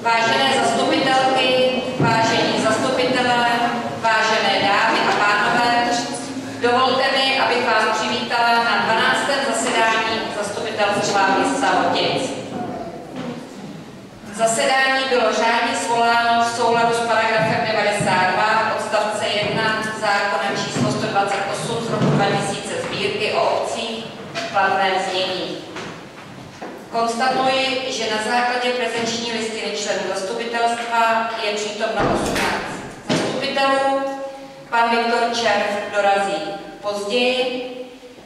Vážené zastupitelky, vážení zastupitelé, vážené dámy a pánové, dovolte mi, abych vás přivítala na 12. zasedání Zastupitelstva města Hotic. Zasedání bylo řádně svoláno v souladu s paragrafem 92 odstavce 1 zákona číslo 128 z roku 2000 Sbírky o obcích, platné znění. Konstatuji, že na základě prezenční listiny členů zastupitelstva je přítomno 18 zastupitelů. Pan Viktor Červ dorazí později,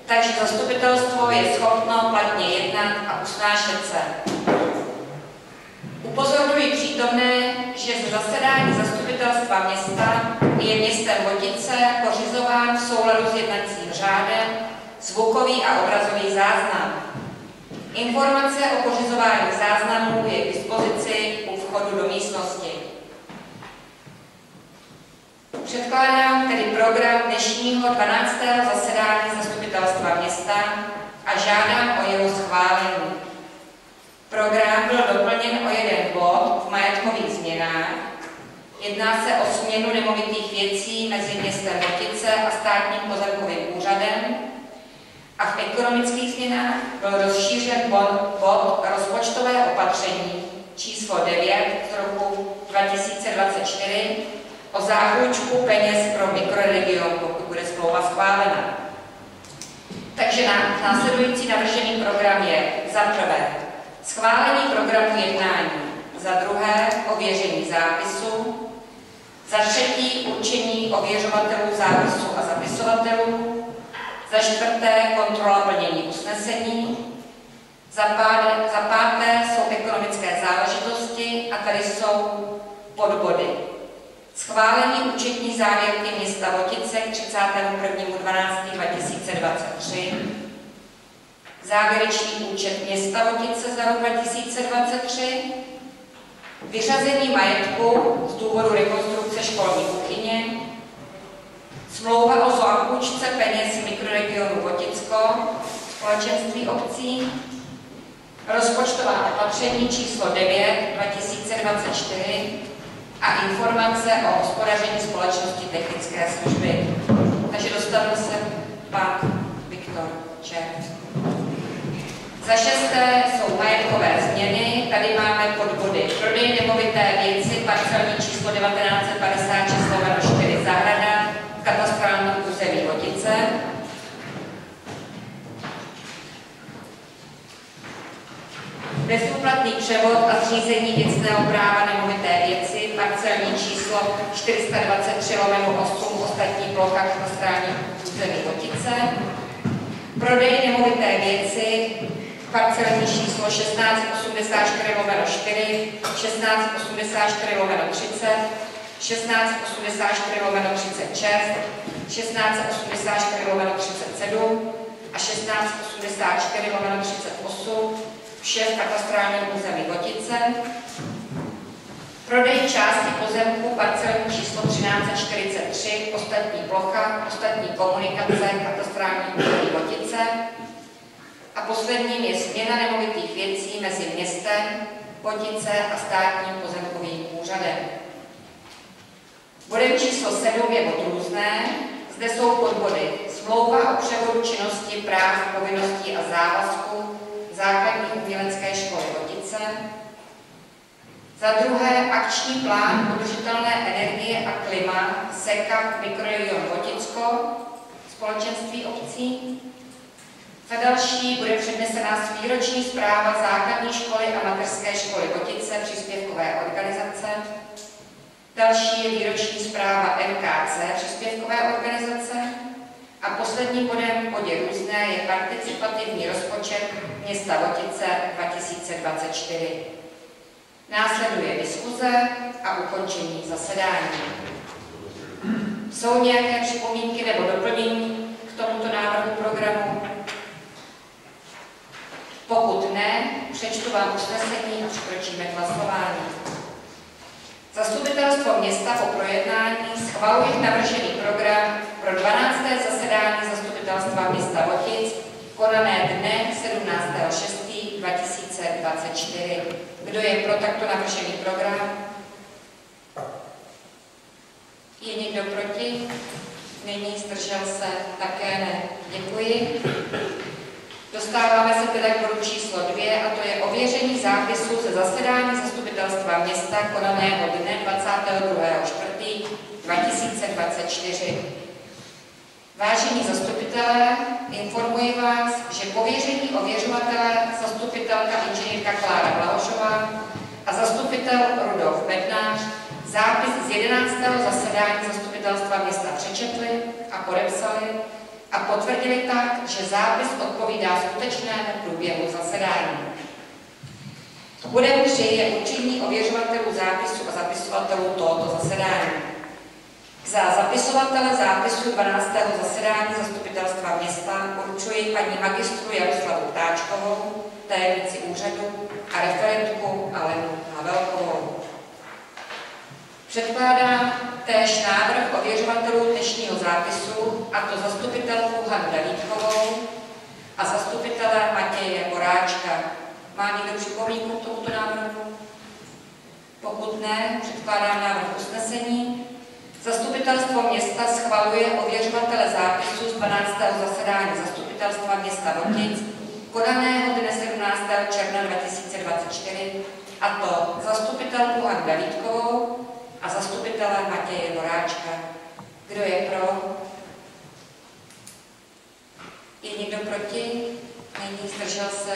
takže zastupitelstvo je schopno platně jednat a usnášet se. Upozorňuji přítomné, že z zasedání zastupitelstva města je městem Hotice pořizován v souladu s jednacím řádem zvukový a obrazový záznam. Informace o pořizování záznamů je k dispozici u vchodu do místnosti. Předkládám tedy program dnešního 12. zasedání zastupitelstva města a žádám o jeho schválení. Program byl doplněn o jeden bod v majetkových změnách. Jedná se o směnu nemovitých věcí mezi městem Hotice a státním pozemkovým úřadem. A v ekonomických změnách byl rozšířen bod rozpočtové opatření číslo 9 z roku 2024 o zápůjčku peněz pro mikroregion, pokud bude smlouva schválena. Takže následující navržený program je za prvé schválení programu jednání, za druhé ověření zápisu, za třetí určení ověřovatelů zápisu a zapisovatelů, za čtvrté kontrola plnění usnesení, za páté jsou ekonomické záležitosti a tady jsou podbody. Schválení účetní závěrky města Hotice k 31.12.2023, závěrečný účet města Hotice za rok 2023, vyřazení majetku z důvodu rekonstrukce školní kuchyně, smlouva o zápůjčce peněz mikroregionu Hoticko, společenství obcí, rozpočtová opatření číslo 9 2024 a informace o hospodaření společnosti technické služby. Takže dostavil se pan Viktor Červ. Za šesté jsou majetkové změny. Tady máme podbody prodej nemovité věci, parcelní číslo 1956/4 zahrada, katastrální území Hotice. Bezúplatný převod a zřízení věcného práva nemovité věci, parcelní číslo 423/8, ostatní plocha katastrální území Hotice. Prodej nemovité věci, parcelní číslo 1684/4, 1684/30, 1684/36, 1684/37 a 1684/38, vše v katastrálním území Hotice. Prodej části pozemku, parcelní číslo 1343, ostatní plocha, ostatní komunikace, katastrální území Hotice. A posledním je směna nemovitých věcí mezi městem Hotice a státním pozemkovým úřadem. Bodem číslo 7 je bod různé. Zde jsou podbody smlouva o převodu činnosti, práv, povinností a závazků základní umělecké školy Hotice. Za druhé akční plán udržitelné energie a klima SEKA mikroregion Hoticko, společenství obcí. Za další bude přednesena výroční zpráva základní školy a mateřské školy Hotice, příspěvkové organizace. Další je výroční zpráva MKC, příspěvkové organizace. A posledním bodem v bodě různé je participativní rozpočet města Hotice 2024. Následuje diskuze a ukončení zasedání. Jsou nějaké připomínky nebo doplnění k tomuto návrhu programu? Pokud ne, přečtu vám usnesení a přikročíme k hlasování. Zastupitelstvo města po projednání schvaluje navržený program pro 12. zasedání Zastupitelstva města Hotic konané dne 17.6.2023. 2024. Kdo je pro takto navržený program? Je někdo proti? Není, zdržel se? Také ne. Děkuji. Dostáváme se teda k bodu číslo 2 a to je ověření zápisu ze zasedání zastupitelstva města konaného dne 22.4.2024. Vážení zastupitelé, informuji vás, že pověření ověřovatele zastupitelka inženýrka Klára Blahošová a zastupitel Rudolf Bednář zápis z 11. zasedání zastupitelstva města přečetli a podepsali a potvrdili tak, že zápis odpovídá skutečnému průběhu zasedání. Bodem 3 je určení ověřovatelů zápisu a zapisovatelů tohoto zasedání. Za zapisovatele zápisu 12. zasedání zastupitelstva města určuji paní magistru Jaroslavu Ptáčkovou, tajemnici úřadu a referentku Alenu Havelkovou. Předkládám též návrh ověřovatelů dnešního zápisu, a to zastupitelku Hanu Davítkovou a zastupitele Matěje Horáčka. Má někdo připomínku k tomuto návrhu? Pokud ne, předkládám návrh usnesení. Zastupitelstvo města schvaluje ověřovatele zápisu z 12. zasedání zastupitelstva města Votic, konaného dne 17. června 2024, a to zastupitelku Hanu Davítkovou a zastupitele Matěje Horáčka. Kdo je pro? Je někdo proti? Není, zdržel se?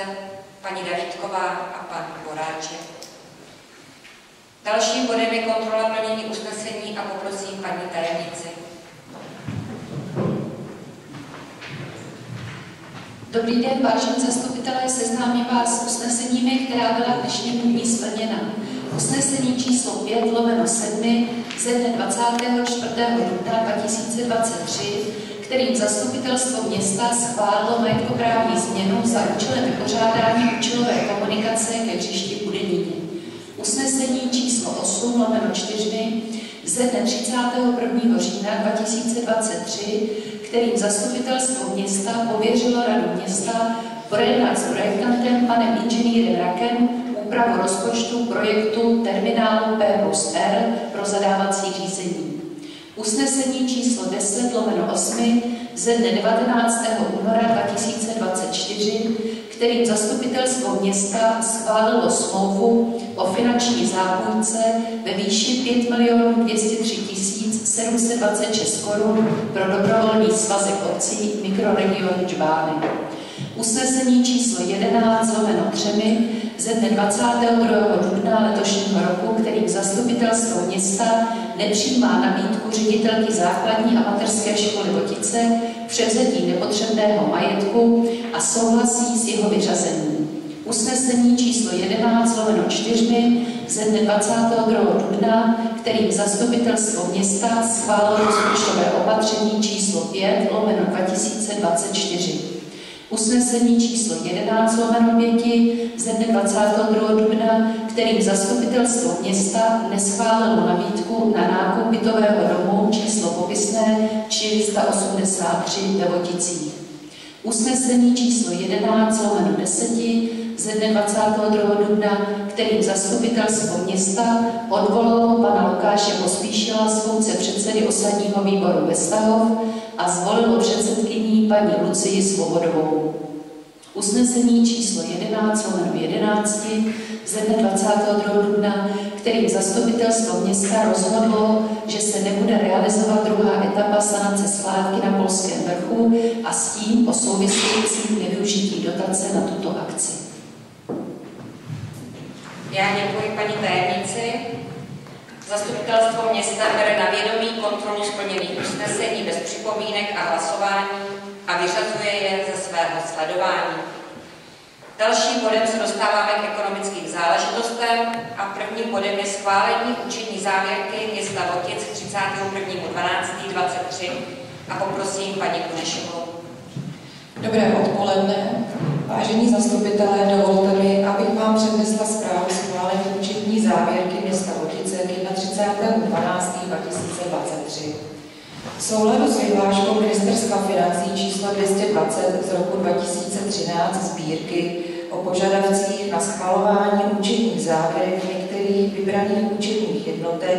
Paní Davítková a pan Horáček. Dalším bodem je kontrola plnění usnesení a poprosím paní tajemnici. Dobrý den, vážení zastupitelé, seznámím vás s usneseními, která byla dnešnímu dní splněna. Usnesení číslo 5/7 ze dne 24. dubna 2023, kterým zastupitelstvo města schválilo majetkoprávní změnu za účelem vypořádání účelové komunikace ke hřišti Budeníně. Usnesení číslo 8/4 ze dne 31. října 2023, kterým zastupitelstvo města pověřilo radu města projednat s projektantem panem inženýrem Rakem úpravu rozpočtu projektu terminálu P+R pro zadávací řízení. Usnesení číslo 10/8 ze dne 19. února 2024, kterým zastupitelstvo města schválilo smlouvu o finanční zápůjčce ve výši 5 203 726 korun pro dobrovolný svazek obcí mikroregion Džbány. Usnesení číslo 11/3 ze dne 22. dubna letošního roku, kterým zastupitelstvo města nepřijímá nabídku ředitelky základní a mateřské školy Votice k převzetí nepotřebného majetku a souhlasí s jeho vyřazením. Usnesení číslo 11/4 ze dne 22. dubna, kterým zastupitelstvo města schválilo rozpočtové opatření číslo 5/2024. Usnesení číslo 11/5 ze dne 22. dubna, kterým zastupitelstvo města neschválilo nabídku na nákup bytového domu číslo popisné 483 ve Voticích. Usnesení číslo 11/10 ze dne 22. dubna, kterým zastupitelstvo města odvolalo pana Lukáše Pospíšila z funkce předsedy osadního výboru Vestahov a zvolilo předsedkyní paní Lucii Svobodovou. Usnesení číslo 11/11 ze dne 22. dubna, kterým zastupitelstvo města rozhodlo, že se nebude realizovat druhá etapa sanace skládky na Polském vrchu a s tím o souvisejícím nevyužití dotace na tuto akci. Já děkuji paní tajemnici. Zastupitelstvo města bere na vědomí kontrolu splněných usnesení bez připomínek a hlasování a vyřazuje je ze svého sledování. Dalším bodem se dostáváme k ekonomickým záležitostem a prvním bodem je schválení účetní závěrky města Votic k 31.12.23 a poprosím paní Kunešovou. Dobré odpoledne. Vážení zastupitelé, dovolte mi, abych vám přednesla zprávu schválení účetní závěrky města Votice k 31.12.2023. V souladu s vyhláškou Ministerstva financí číslo 220 z roku 2013 sbírky o požadavcích na schvalování účetních závěrek některých vybraných účetních jednotek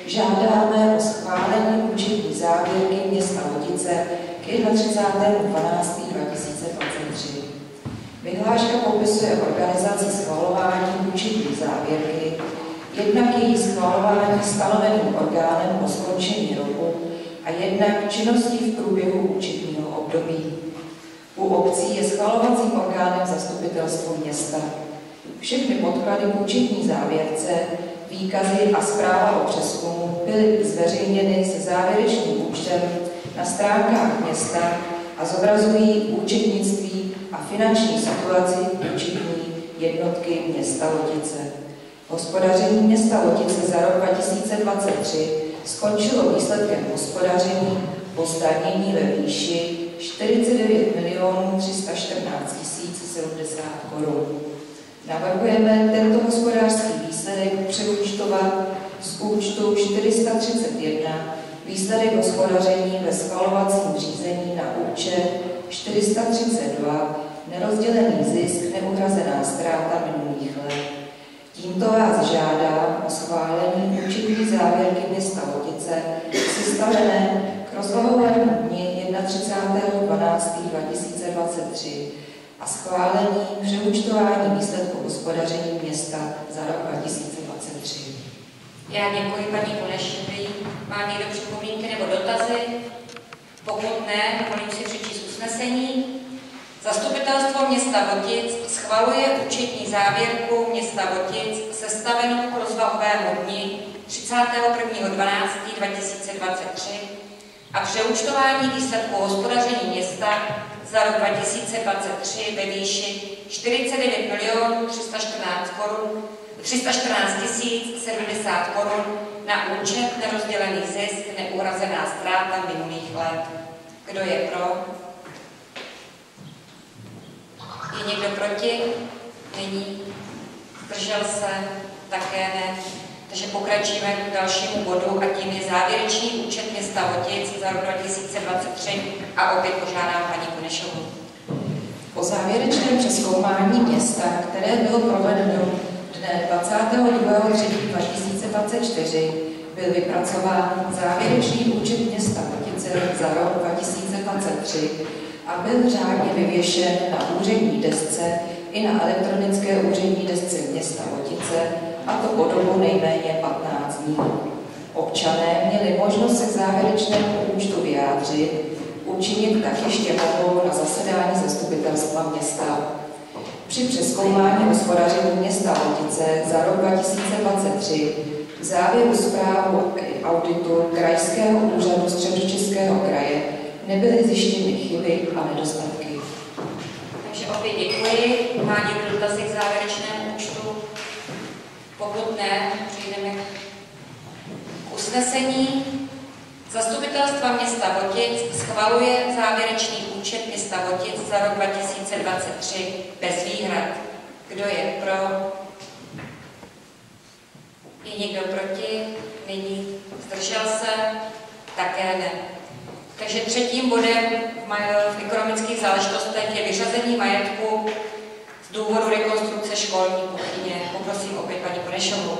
žádáme o schválení účetní závěrky města Vodice k 31.12.2023. Vyhláška popisuje organizaci schvalování účetní závěrky, jednak její schvalování stanoveným orgánem po skončení roku a jednak činnosti v průběhu účetního období. U obcí je schvalovacím orgánem zastupitelstvo města. Všechny podklady k účetní závěrce, výkazy a zpráva o přezkumu byly zveřejněny se závěrečným účtem na stránkách města a zobrazují účetnictví a finanční situaci účetní jednotky města Vodice. Hospodaření města Vodice za rok 2023 skončilo výsledkem hospodaření po zdanění ve výši 49 314 070 korun. Navrhujeme tento hospodářský výsledek přeúčtovat z účtu 431 výsledek hospodaření ve schvalovacím řízení na účet 432 nerozdělený zisk neuhrazená ztráta minulých let. Tímto vás žádám o schválení účetní závěrky města Vodice sestavené k rozvahovému dni 31.12.2023 a schválení přeúčtování výsledku hospodaření města za rok 2023. Já děkuji paní Konešové. Má někdo připomínky nebo dotazy? Pokud ne, dovolím si přečíst usnesení. Zastupitelstvo města Vodic schvaluje účetní závěrku města Vodic sestavenou k rozvahovému dni 31.12.2023 a přeúčtování výsledku hospodaření města za rok 2023 ve výši 49 314 070 korun na účet nerozdělený zisk neuhrazená ztráta minulých let. Kdo je pro? Je někdo proti? Není. Zdržel se? Také ne. Takže pokračujeme k dalšímu bodu a tím je závěrečný účet města Vodic za rok 2023 a opět požádám paní Konešovou. Po závěrečném přezkoumání města, které bylo provedeno dne 22.3.2024, byl vypracován závěrečný účet města Vodice za rok 2023 a byl řádně vyvěšen na úřední desce i na elektronické úřední desce města Vodice, a to po dobu nejméně 15 dní. Občané měli možnost se k závěrečnému účtu vyjádřit, učinit tak ještě mohou na zasedání zastupitelstva města. Při přezkoumání hospodaření města Vodice za rok 2023 v závěru zprávu auditu Krajského úřadu Středočeského kraje nebyly zjištěny chyby a nedostatky. Takže opět děkuji. Má někdo dotazy k závěrečnému účtu? Pokud ne, přejdeme k usnesení. Zastupitelstva města Vodic schvaluje závěrečný účet města Vodic za rok 2023 bez výhrad. Kdo je pro? Je někdo proti? Není. Zdržel se? Také ne. Takže třetím bodem v ekonomických záležitostech je vyřazení majetku z důvodu rekonstrukce školní kuchyně. Poprosím opět paní Konešovou.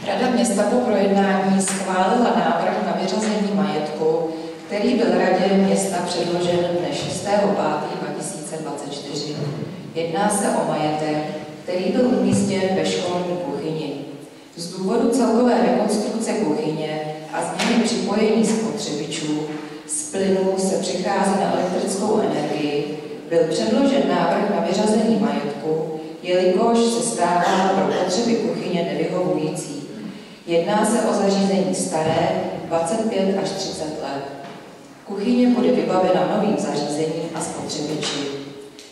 Rada města po projednání schválila návrh na vyřazení majetku, který byl radě města předložen dne 6.5.2024. Jedná se o majetek, který byl umístěn ve školní kuchyni. Z důvodu celkové rekonstrukce kuchyně a změny připojení spotřebičů z plynu se přechází na elektrickou energii, byl předložen návrh na vyřazení majetku, jelikož se stává pro potřeby kuchyně nevyhovující. Jedná se o zařízení staré 25 až 30 let. Kuchyně bude vybavena novým zařízením a spotřebiči.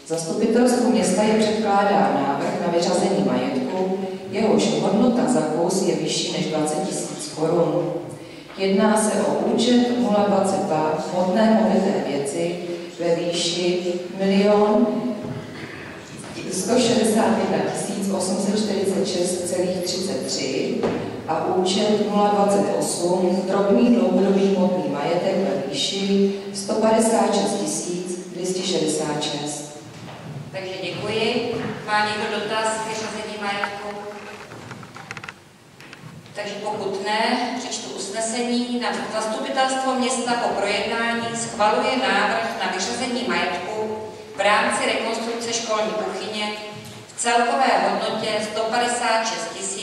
Zastupitelstvu města je předkládá návrh na vyřazení majetku, jehož hodnota za kus je vyšší než 20 000 korun. Jedná se o účet 022 hmotné movité věci ve výši 1 161 846,33 a účet 028 drobný dlouhodobý hmotný majetek ve výši 156 266. Takže děkuji. Má Má někdo dotaz k vyřazení majetku? Takže pokud ne, přečtu usnesení. Zastupitelstvo města po projednání schvaluje návrh na vyřazení majetku v rámci rekonstrukce školní kuchyně v celkové hodnotě 156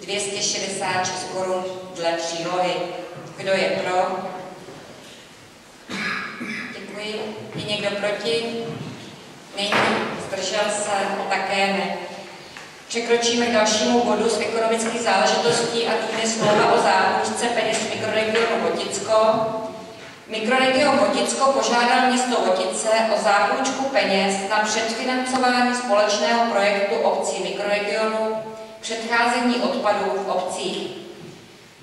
266 korun dle přílohy. Kdo je pro? Děkuji. Je někdo proti? Není. Zdržel se? Také ne. Překročíme k dalšímu bodu z ekonomických záležitostí a tím je smlouva o zápůjčce peněz v mikroregionu Voticko. Mikroregion Voticko požádal město Votice o zápůjčku peněz na předfinancování společného projektu obcí mikroregionu předcházení odpadů v obcích.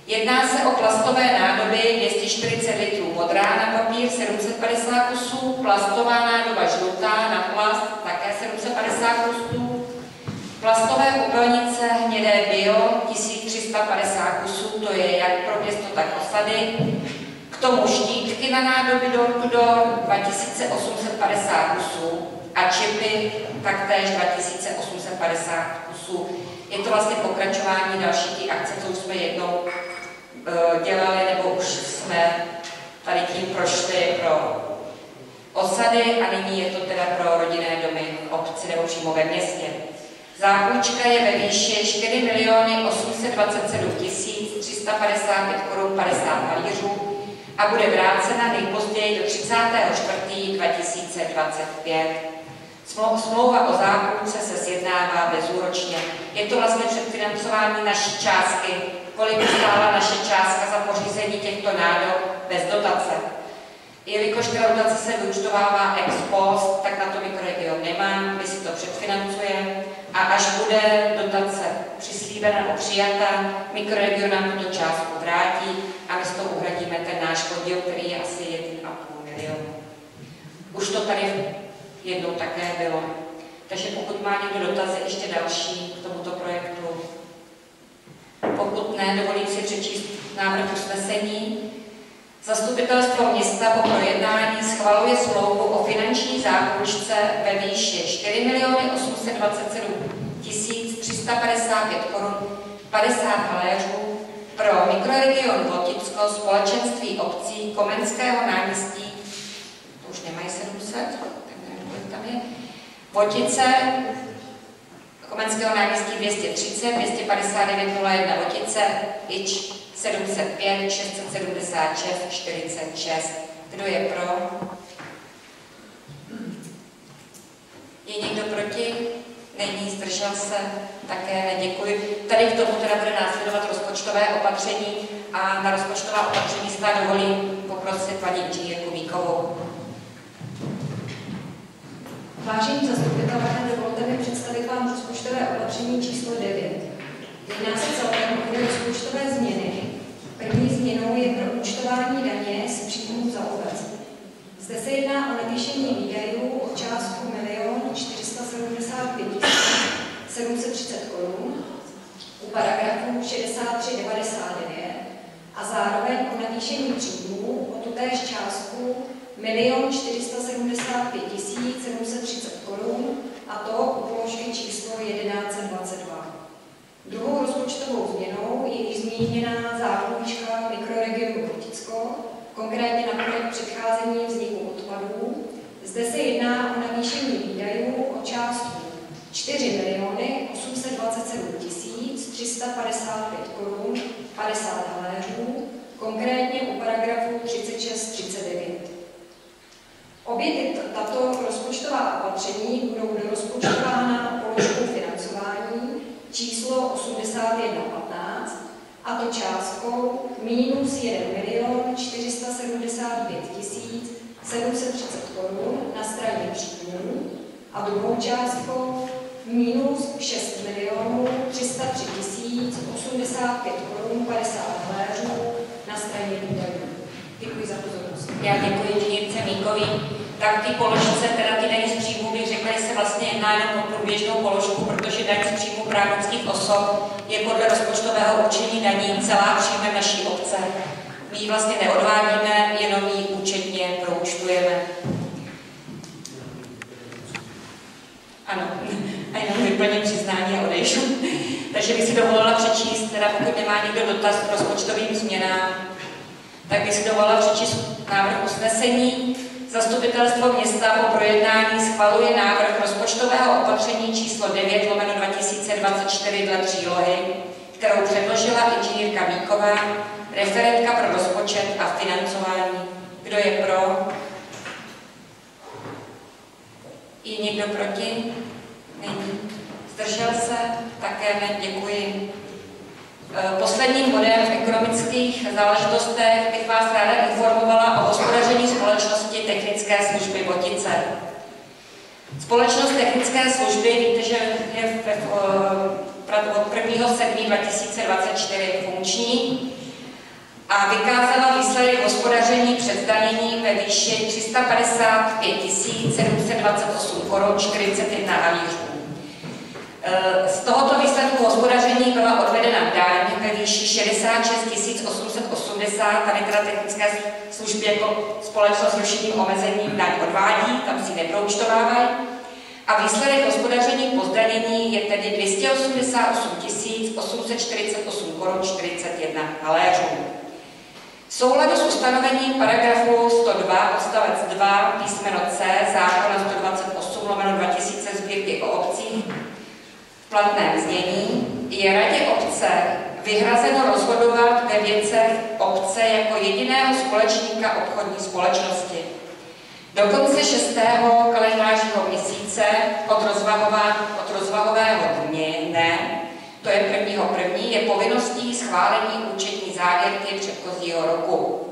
Jedná se o plastové nádoby 240 litrů modrá na papír 750 kusů, plastová nádoba žlutá na plast také 750 kusů, plastové popelnice hnědé bio 1350 kusů, to je jak pro město, tak osady. K tomu štítky na nádoby door to door 2850 kusů a čipy taktéž 2850 kusů. Je to vlastně pokračování další té akce, co už jsme jednou dělali, nebo už jsme tady tím prošli pro osady a nyní je to teda pro rodinné domy v obci nebo přímo ve městě. Zápůjčka je ve výši 4 827 355 korun 50 malířů a bude vrácena nejpozději do 30. 4. 2025. Smlouva o zápůjčce se sjednává bezúročně. Je to vlastně předfinancování naší částky, kolik by stála naše částka za pořízení těchto nádob bez dotace. Jelikož ta dotace se vyúčtovává ex post, tak na to mikroregion nemá, my si to předfinancujeme a až bude dotace přislíbena nebo přijata, mikroregion nám tuto částku vrátí a my z toho uhradíme ten náš podíl, který je asi 1,5 milionu. Už to tady jednou také bylo. Takže pokud má někdo dotazy ještě další k tomuto projektu, pokud ne, dovolím si přečíst návrh usnesení. Zastupitelstvo města po projednání schvaluje smlouvu o finanční zápůjčce ve výši 4 827 355 korun 50 haléřů pro mikroregion Voticko společenství obcí Komenského náměstí, to už nemají 700, tak nevím, kolik tam je, Votice, Komenského náměstí 230, 259 01 Votice, IČ 705, 676, 46. Kdo je pro? Je někdo proti? Není, zdržel se? Také ne, děkuji. Tady k tomu teda bude následovat rozpočtové opatření a na rozpočtová opatření se dovolím poprosit paní inženýrku Víkovou. Vážení zastupitelé, dovolte mi představit vám rozpočtové opatření číslo 9. Jedná se celkem o dvě rozpočtové změny. První změnou je pro účtování daně z příjmů za obec. Zde se jedná o navýšení výdajů o částku 1 475 730 korun u paragrafu 6399 a zároveň o navýšení příjmů o tutéž částku 1 475 730 korun a to u položky číslo 1122. Druhou rozpočtovou změnou je již zmíněná zápůjčka mikroregionu Voticko, konkrétně na projekt předcházení vzniku odpadů. Zde se jedná o navýšení výdajů o částku 4 827 355 korun 50 haléřů, konkrétně u paragrafu 3639. Obě tato rozpočtová opatření budou dorozpočtována položkou financování číslo 8115 a to částkou minus 1 475 730 korun na straně příjmů a druhou částkou minus 6 303 085 korun 50 haléřů na straně výdajů. Děkuji za pozornost. Já děkuji inženýrce Míkový. Tak ty položce, teda ty daně z příjmu, bych řekla, že se vlastně jedná jenom o průběžnou položku, protože daň z příjmu právnických osob je podle rozpočtového určení daní celá příjmem naší obce. My ji vlastně neodvádíme, jenom ji účetně proúčtujeme. Ano. a jenom vyplním přiznání a odejšu. Takže bych si dovolila přečíst, teda pokud nemá někdo dotaz k rozpočtovým změnám, tak bych si dovolila přečíst návrh usnesení. Zastupitelstvo města po projednání schvaluje návrh rozpočtového opatření číslo 9/2024 dle přílohy, kterou předložila inženýrka Víková, referentka pro rozpočet a financování. Kdo je pro? Je někdo proti? Není. Zdržel se? Také ne, děkuji. Posledním bodem v ekonomických záležitostech bych vás ráda informovala o hospodaření společnosti Technické služby Votice. Společnost Technické služby, víte, že je od 1.7.2024 funkční a vykázala výsledek hospodaření před zdaněním ve výši 355 728 korun 41 halířů. Z tohoto výsledku hospodaření byla odvedena daň ve výši 66 880, tady teda Technické služby jako společnost s rušením omezením daň odvádí, tam si neproučtovávají. A výsledek hospodaření po zdanění je tedy 288 848 korun 41 haléřů. V souladu s ustanovením paragrafu 102 odstavec 2 písmeno C zákona 128/2000 Sbírky o obcích v platném znění je radě obce vyhrazeno rozhodovat ve věcech obce jako jediného společníka obchodní společnosti. Do konce 6. kalendářního měsíce od rozvahového dne, to je 1.1., je povinností schválení účetní závěrky předchozího roku.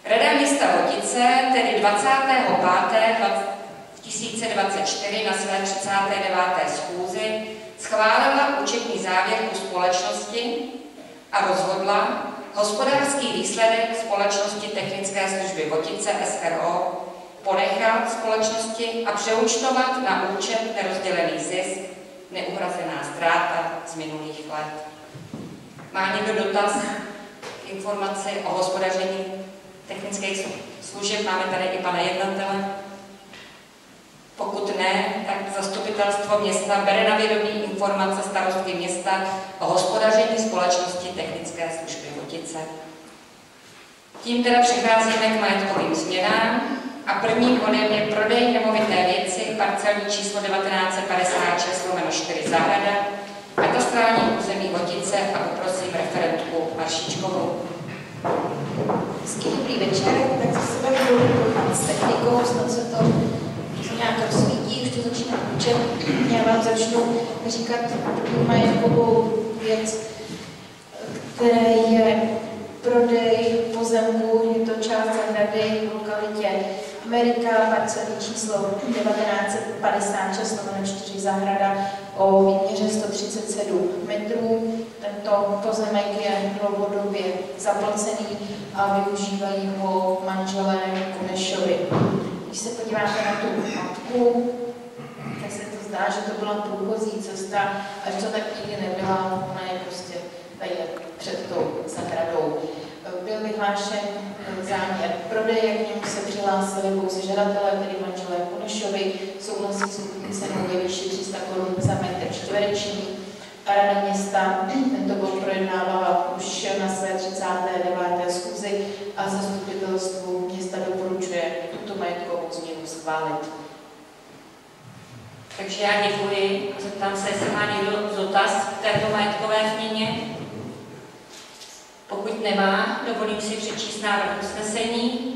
Rada města Votice tedy 25.2024 na své 39. schůzi schválila účetní závěrku společnosti a rozhodla hospodářský výsledek společnosti Technické služby Votice SRO ponechat společnosti a přeúčtovat na účet nerozdělený zisk, neuhrazená ztráta z minulých let. Má někdo dotaz k informaci o hospodaření technických služeb? Máme tady i pana jednatele. Pokud ne, tak zastupitelstvo města bere na vědomí informace starostky města o hospodaření společnosti Technické služby Votice. Tím teda přecházíme k majetkovým změnám a prvním bodem je prodej nemovité věci, parcelní číslo 1956/4 zahrada, katastrální území Votice a poprosím referentku Maršičkovou. Hezký dobrý večer, tak za sebe budu s technikou, snad se to nějak rozsvítí, už to začíná učet. Já vám začnu říkat majetkovou věc, které je prodej pozemku, je to část zahrady v lokalitě Amerika, parcelní číslo 1956/4 zahrada o výměře 137 metrů. Tento pozemek je dlouhodobě zaplacený a využívají ho manželé Kunešovi. Když se podíváte na tu mapku, tak se to zdá, že to byla průchozí cesta, až to tak nikdy nebyla, ona je prostě tady před tou zahradou. Byl vyhlášen záměr prodeje, k němu se přihlásili pouze žadatelé, tedy manželé Kunešovi, souhlasí s cenou ve výši 300 korun za metr čtvereční. Rada města tento bod projednávala už na své 39. schůzi a zastupitelstvu města doporučuje tuto majetkovou změnu schválit. Takže já děkuji. Zeptám se, jestli má někdo dotaz k této majetkové změně. Pokud nemá, dovolím si přečíst návrh usnesení.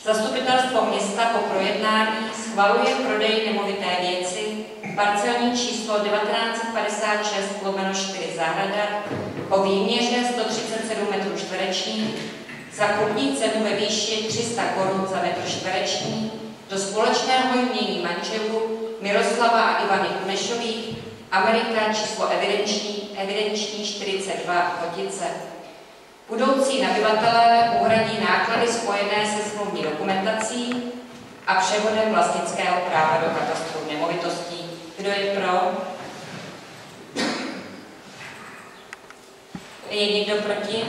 Zastupitelstvo města po projednání schvaluje prodej nemovité věci, parcelní číslo 1956/4 zahrada o výměře 137 m2 za kupní cenu ve výši 300 korun za metr čtvereční do společného jmění manželů Miroslava a Ivany Kunešových, Amerika číslo evidenční 42 Votice. Budoucí nabyvatelé uhradí náklady spojené se smluvní dokumentací a převodem vlastnického práva do katastru nemovitostí. Kdo je pro? Je někdo proti?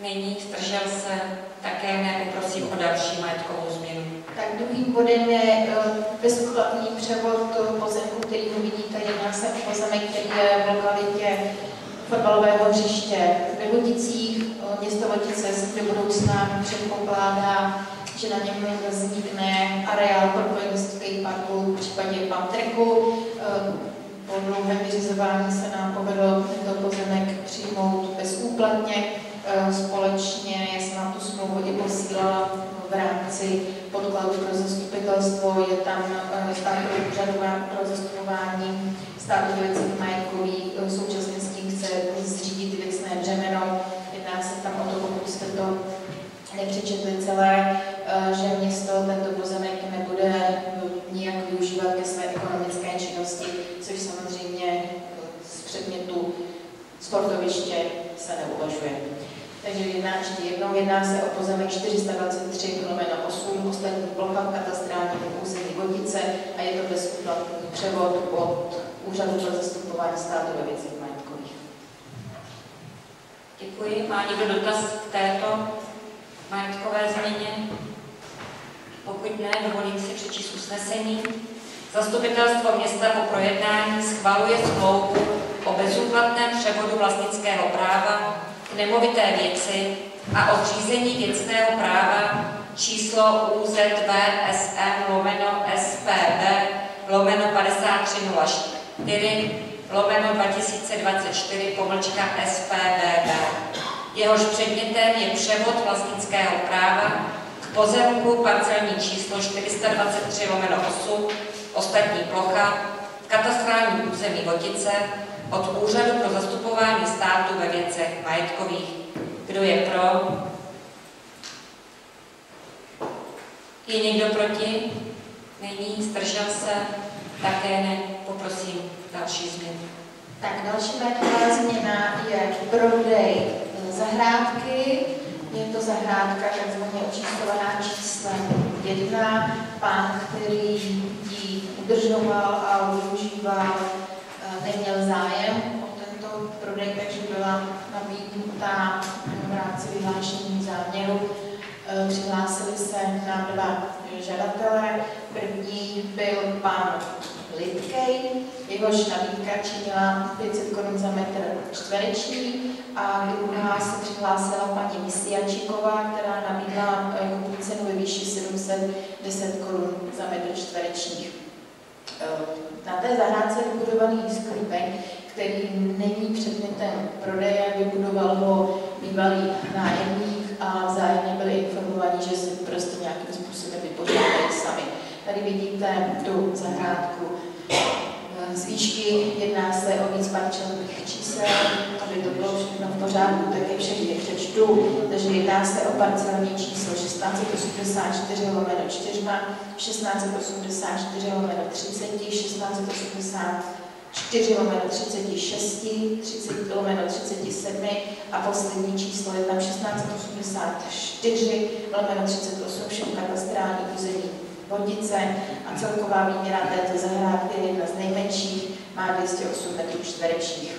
Není, zdržel se? Také ne, prosím o další majetkovou změnu. Tak druhým bodem je bezúplatný převod pozemku, který vidíte. Jedná se o pozemek, který je v lokalitě fotbalového hřiště ve Vodicích. Město Vodice do budoucna předpokládá, že na něm vznikne areál pro skateparku parku v případě Pamtreku. Po dlouhém vyřizování se nám povedlo tento pozemek přijmout bezúplatně. Společně jsem nám tu smlouvu i posílala v rámci podkladu pro zastupitelstvo. Je tam státní úřad pro zastupování státu věcí majetkových. Současně s tím chce zřídit věcné břemeno. Jedná se tam o to, pokud jste to nepřečetli celé, že město tento pozemek nebude nijak využívat ke své ekonomické činnosti, což samozřejmě z předmětu sportoviště se neuvažuje. Takže jedná se o pozemek 423/8, ostatní plocha v katastrálním území Vodice a je to bezúplatný převod od Úřadu pro zastupování státu ve věcech majetkových. Děkuji. Má někdo dotaz k této majetkové změně? Pokud ne, dovolím si přečíst usnesení. Zastupitelstvo města po projednání schvaluje smlouvu o bezúplatném převodu vlastnického práva k nemovité věci a o zřízení věcného práva číslo UZVSM/SPB/SPV/2024/SPBB. Jehož předmětem je převod vlastnického práva k pozemku parcelní číslo 423/8, ostatní plocha, v katastrálním území Vodice od Úřadu pro zastupování státu ve věcech majetkových. Kdo je pro? Je někdo proti? Není? Zdržel se? Také ne. Poprosím další změnu. Tak další majetková změna je prodej zahrádky. Je to zahrádka takzvaně očíslovaná číslem 1. Pán, který ji udržoval a využíval, neměl zájem o tento prodej, takže byla nabídnuta v rámci vyhlášení záměru. Přihlásili se nám 2 žadatelé. První byl pan Lidkej, jehož nabídka činila 500 Kč za metr čtvereční a druhá se přihlásila paní Misiačiková, která nabídla jako cenu ve výši 710 Kč za metr čtvereční. Na té zahrádce je vybudovaný sklepek, který není předmětem prodeje, vybudoval ho bývalý nájemník a vzájemně byli informovaní, že si prostě nějakým způsobem vypořádají sami. Tady vidíte tu zahrádku z výšky, jedná se o víc parčelových čísel, aby to bylo všechno v pořádku, tak je všechny přečtu. Takže jedná se o parcelní číslo 1684/4, 1684/30, 1684/36, 30/37 a poslední číslo je tam 1684/38, všem katastrální území Vodice a celková výměra této zahrádky je jedna z nejmenších, má 208 metrů čtverečních.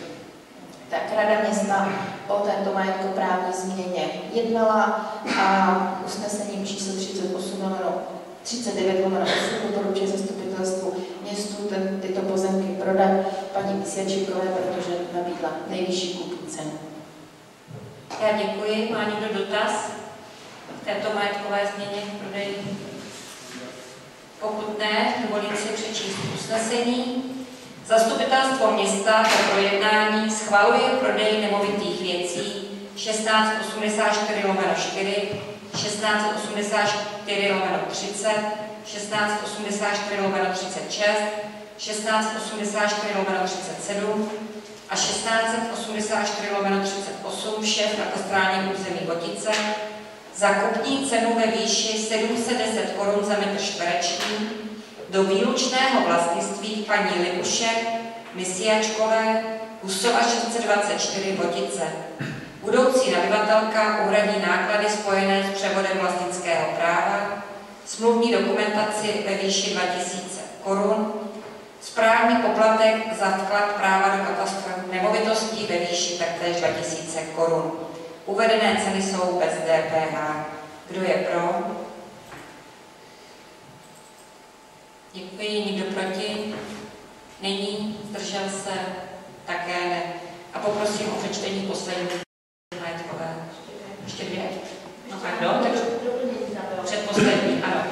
Tak Rada města o této majetkoprávní změně jednala a usnesením číslo 39/8 doporučuje zastupitelstvu městu tyto pozemky prodat paní Misiačikové, protože nabídla nejvyšší kupní cenu. Já děkuji. Má někdo dotaz k této majetkové změně v prodeji? Pokud ne, dovolím si přečíst usnesení. Zastupitelstvo města po projednání schvaluje prodej nemovitých věcí 1684/4, 1684/30, 1684/36, 1684/37 a 1684/38 vše v katastrálním území Vodice za kupní cenu ve výši 710 Kč za metr čtvereční do výlučného vlastnictví paní Libušek Misiačkové, Husova 624 Vodice. Budoucí nabyvatelka uhradí náklady spojené s převodem vlastnického práva, smluvní dokumentaci ve výši 2000 Kč, správní poplatek za vklad práva do katastru nemovitostí ve výši taktéž 2000 Kč. Uvedené ceny jsou bez DPH. Kdo je pro? Děkuji. Nikdo proti? Není? Zdržel se? Také ne. A poprosím o přečtení poslední majetkové. Ještě dvě? No pardon, takže předposlední, ano.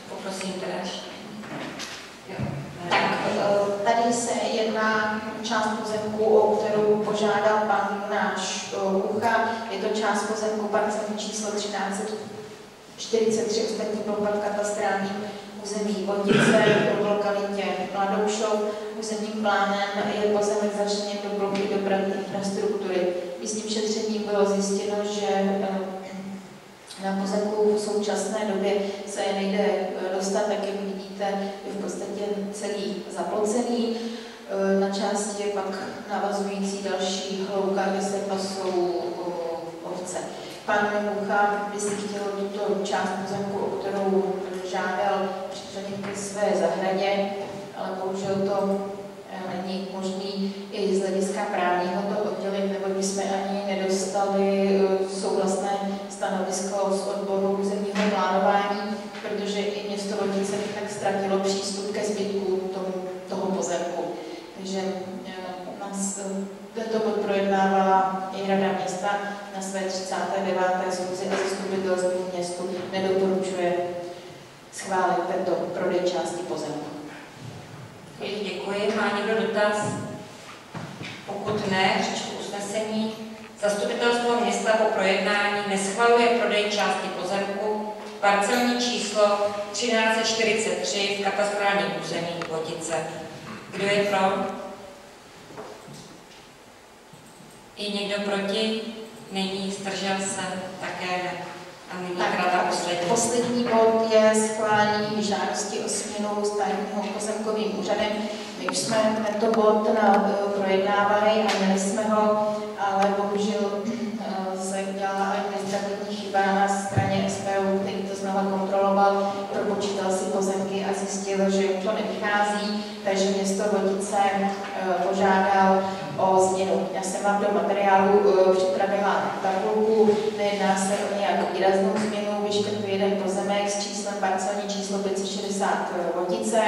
Poprosím teda ještě. Tak, tady se jedná část pozemku, o kterou požádal pan náš Mucha. Je to část pozemku parcelní číslo 1343, ostatní blok katastrální území Vodice v lokalitě Mladoušov. Územním plánem je pozemek začleněn do bloky dopravní infrastruktury. Místním šetřením bylo zjištěno, že na pozemku v současné době se nejde dostat, tak jak vidíte, je v podstatě celý zaplocený. Na části je pak navazující další hlouka, kde se pasou ovce. Pan Mucha by si chtěl tuto část pozemku, o kterou žádal, přiřadit ke své zahradě, ale bohužel to není možný i z hlediska právního to oddělit, nebo bychom ani nedostali souhlasné stanovisko z odboru územního plánování, protože i město Vodice tak ztratilo přístup ke zbytku toho pozemku. Takže tento bod projednávala i Rada města na své 39. schůzi a zastupitelstvo městu nedoporučuje schválit tento prodej části pozemku. Děkuji. Má někdo dotaz? Pokud ne, přečtu usnesení. Zastupitelstvo města po projednání neschvaluje prodej části pozemku parcelní číslo 1343 v katastrálním území Vodice. Kdo je pro? I někdo proti? Není, zdržel se? Také ne. A nyní krata poslední. Poslední bod je schválení žádosti o směnu státního pozemkovým úřadem. My už jsme tento bod projednávali a měli jsme ho, ale bohužel se dělala administrativní chyba na straně SPU, který to znovu kontroloval, propočítal si pozemky a zjistil, že to nevychází, takže město Vodice požádal o změnu. Já jsem vám do materiálu připravila tabulku, nejedná se o nějakou výraznou změnu, vyškrtuje jeden pozemek s číslem parcelní číslo 560 Vodice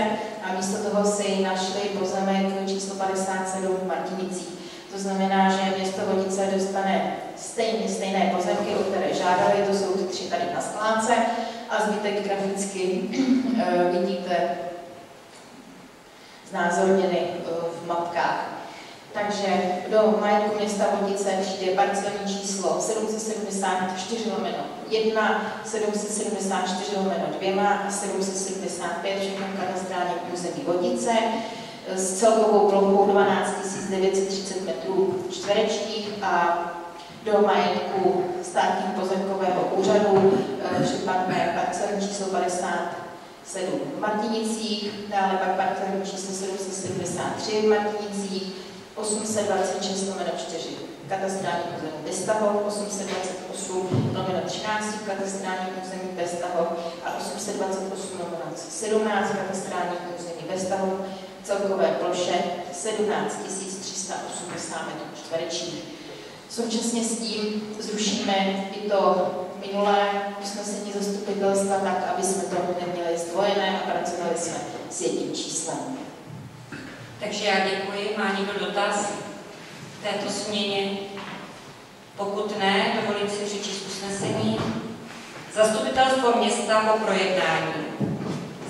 a místo toho si našli pozemek číslo 57 v Martinicích. To znamená, že město Vodice dostane stejné pozemky, o které žádali, to jsou ty 3 tady na sklánce a zbytek graficky vidíte znázorněny v mapkách. Takže do majetku města Vodice přijde parcelní číslo 774/1, 774/2 a 775 všechno v katastrálním území Vodice s celkovou plochou 12 930 m2 a do majetku státního pozemkového úřadu připadne parcelní číslo 57 v Martinicích, dále pak parcelní číslo 773 v Martinicích, 826/4 katastrální území Beztahov, 828/13 katastrální území Beztahov a 828/17 katastrální území Beztahov, celkové ploše 17 380 m2. Současně s tím zrušíme i to minulé usnesení zastupitelstva tak, aby jsme to neměli zdvojené a pracovali jsme s jedním číslem. Takže já děkuji. Má někdo dotaz k této změně? Pokud ne, dovolím si přečíst usnesení. Zastupitelstvo města po projednání.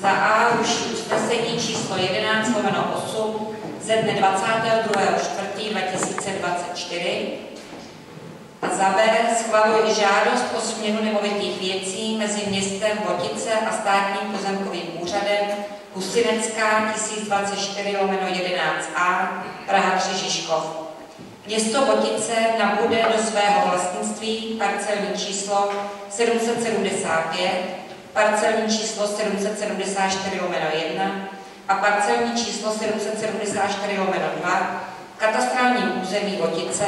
Za A ruší usnesení číslo 11/8 ze dne 22.4.2024 a za B schvaluje žádost o směnu nemovitých věcí mezi městem Vodice a státním pozemkovým úřadem Husinecká 1024/11a Praha 3 Žižkov. Město Vodice nabude do svého vlastnictví parcelní číslo 775, parcelní číslo 774/1 a parcelní číslo 774/2 v katastrálním území Vodice.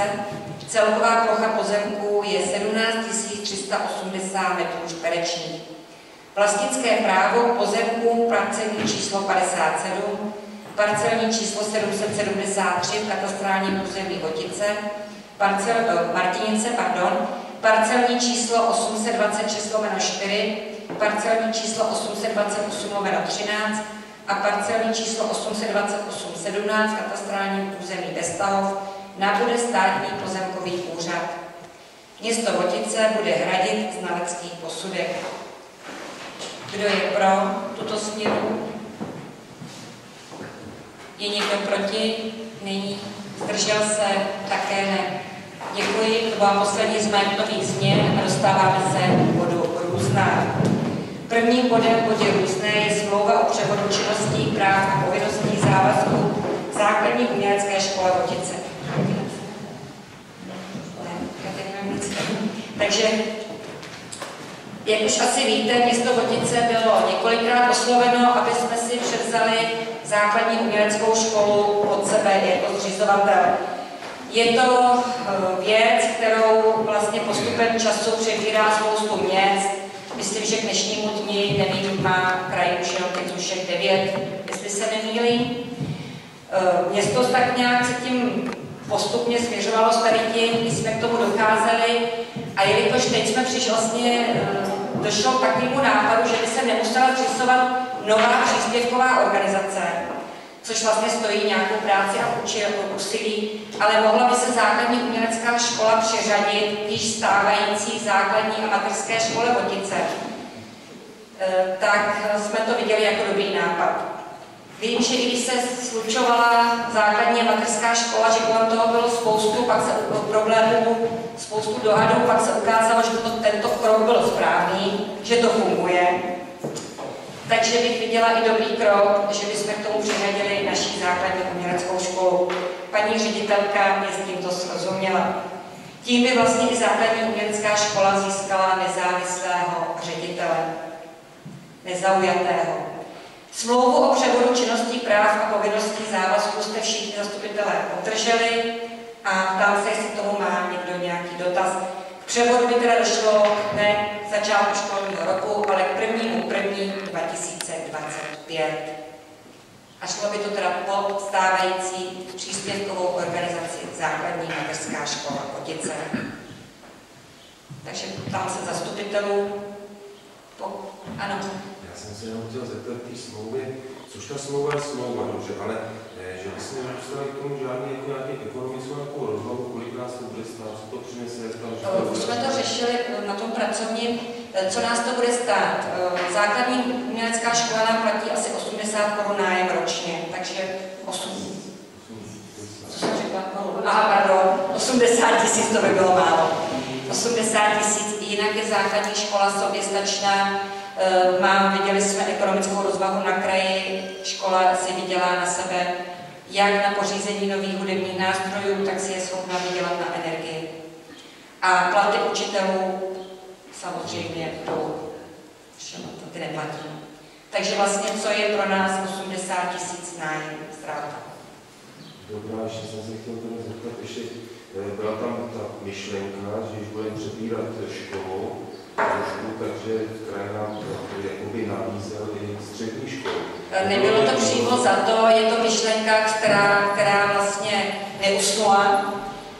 Celková plocha pozemků je 17 380 m2. Vlastnické právo pozemků parcelní číslo 57, parcelní číslo 773 v katastrálním území Vodice, Martinice, parcelní číslo 826/4, parcelní číslo 828/13 a parcelní číslo 828/17 katastrální území Bestahov nabude Státní pozemkový úřad. Město Votice bude hradit znalecký posudek. Kdo je pro tuto změnu? Je někdo proti? Není. Zdržel se? Také ne. Děkuji. To byla poslední z nových změn a dostáváme se k bodu různá. Prvním bodem v bodě různé je smlouva o převodu činností, práv a povinností závazků základní umělecké škole Votice. Takže, jak už asi víte, město Votice bylo několikrát osloveno, aby jsme si převzali základní uměleckou školu pod sebe jako zřizovatel. Je to věc, kterou vlastně postupem času přebírá spoustu měst. Myslím, že k dnešnímu dni, nevím, má kraj už jenom teď už 9, jestli se nemýlím. Město tak nějak se tím postupně směřovalo s tady tím, když jsme k tomu docházeli. A jelikož teď jsme vlastně došlo k takovému nápadu, že by se nemusela zřizovat nová příspěvková organizace, což vlastně stojí nějakou práci a úsilí, ale mohla by se základní umělecká škola přiřadit k již stávající základní a mateřské škole Votice, tak jsme to viděli jako dobrý nápad. Vím, že i když se slučovala základní a mateřská škola, že kolem toho bylo spoustu pak se problémů, spoustu dohadů, pak se ukázalo, že tento krok byl správný, že to funguje. Takže bych viděla i dobrý krok, že bychom k tomu přiřadili naší základní uměleckou školu. Paní ředitelka mě s tímto srozuměla. Tím by vlastně i základní umělecká škola získala nezávislého ředitele, nezaujatého. Smlouvu o převodu činností, práv a povinností závazků jste všichni zastupitelé obdrželi a ptám se, jestli tomu má někdo nějaký dotaz. K převodu by teda došlo ne k začátku školního roku, ale k 1.1.2025. A šlo by to teda pod stávající příspěvkovou organizaci základní mateřská škola Votice. Takže ptám se zastupitelů. Ano. Já jsem se jenom chtěl zeptat té smlouvy, což ta smlouva je smlouva, dobře, ale že by se nedostali k tomu žádný jako nějaký ekonomickou rozvahu, kolik nás to bude stát, co to přinese, jak tam Už jsme to řešili na tom pracovním, co nás to bude stát. Základní umělecká škola nám platí asi 80 Kč nájem ročně, takže 8. Co jsem řekla? Aha, pardon, 80 000 to by bylo málo. 80 000, jinak je základní škola soběstačná. Viděli jsme ekonomickou rozvahu na kraji, škola si vydělá na sebe jak na pořízení nových hudebních nástrojů, tak si je schopna vydělat na energii. A platy učitelů samozřejmě jdou, ty neplatí. Takže vlastně, co je pro nás 80 000 nájem ztráta. Dobrá, ještě jsem se chtěl teda zeptat, ještě byla tam ta myšlenka, že když budeme přebírat školu, takže kraj nám jakoby nabízel i střední školu. Nebylo to přímo za to, je to myšlenka, která vlastně neusnula.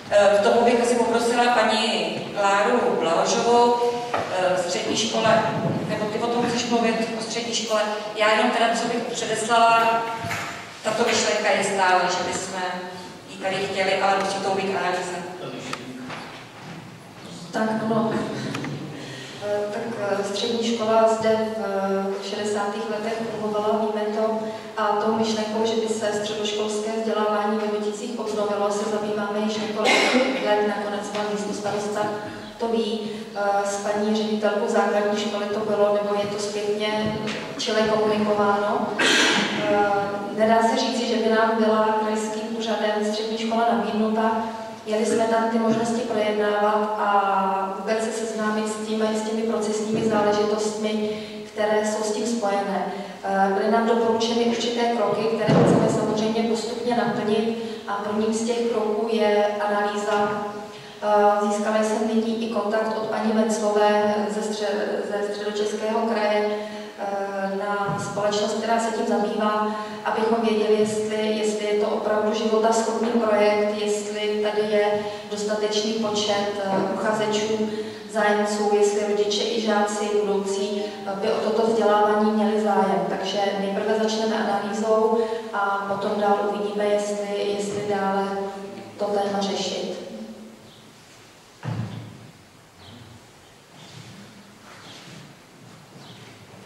K tomu bych asi poprosila paní Láru Blahožovou, střední škole, nebo ty o tom chceš mluvit o střední škole. Já jenom teda, co bych předeslala, tato myšlenka je stále, že bychom ji tady chtěli, ale musí to být analýza. Tak ano. Tak střední škola zde v 60. letech fungovala, víme to, a tou myšlenkou, že by se středoškolské vzdělávání ve Voticích obnovilo, se zabýváme již několik let, nakonec pan místostarosta to ví, s paní ředitelkou základní školy to bylo, nebo je to zpětně čile komunikováno. Nedá se říci, že by nám byla krajským úřadem střední škola nabídnuta. Měli jsme tam ty možnosti projednávat a vůbec se seznámit s tím a s těmi procesními záležitostmi, které jsou s tím spojené. Byly nám doporučeny určité kroky, které chceme samozřejmě postupně naplnit a prvním z těch kroků je analýza. Získala jsem nyní i kontakt od paní Venclové ze Středočeského kraje na společnost, která se tím zabývá, abychom věděli, jestli je to opravdu životaschopný projekt, jestli tady je dostatečný počet uchazečů, zájemců, jestli rodiče i žáci budoucí by o toto vzdělávání měli zájem. Takže nejprve začneme analýzou a potom dál uvidíme, jestli dále to téma řešit.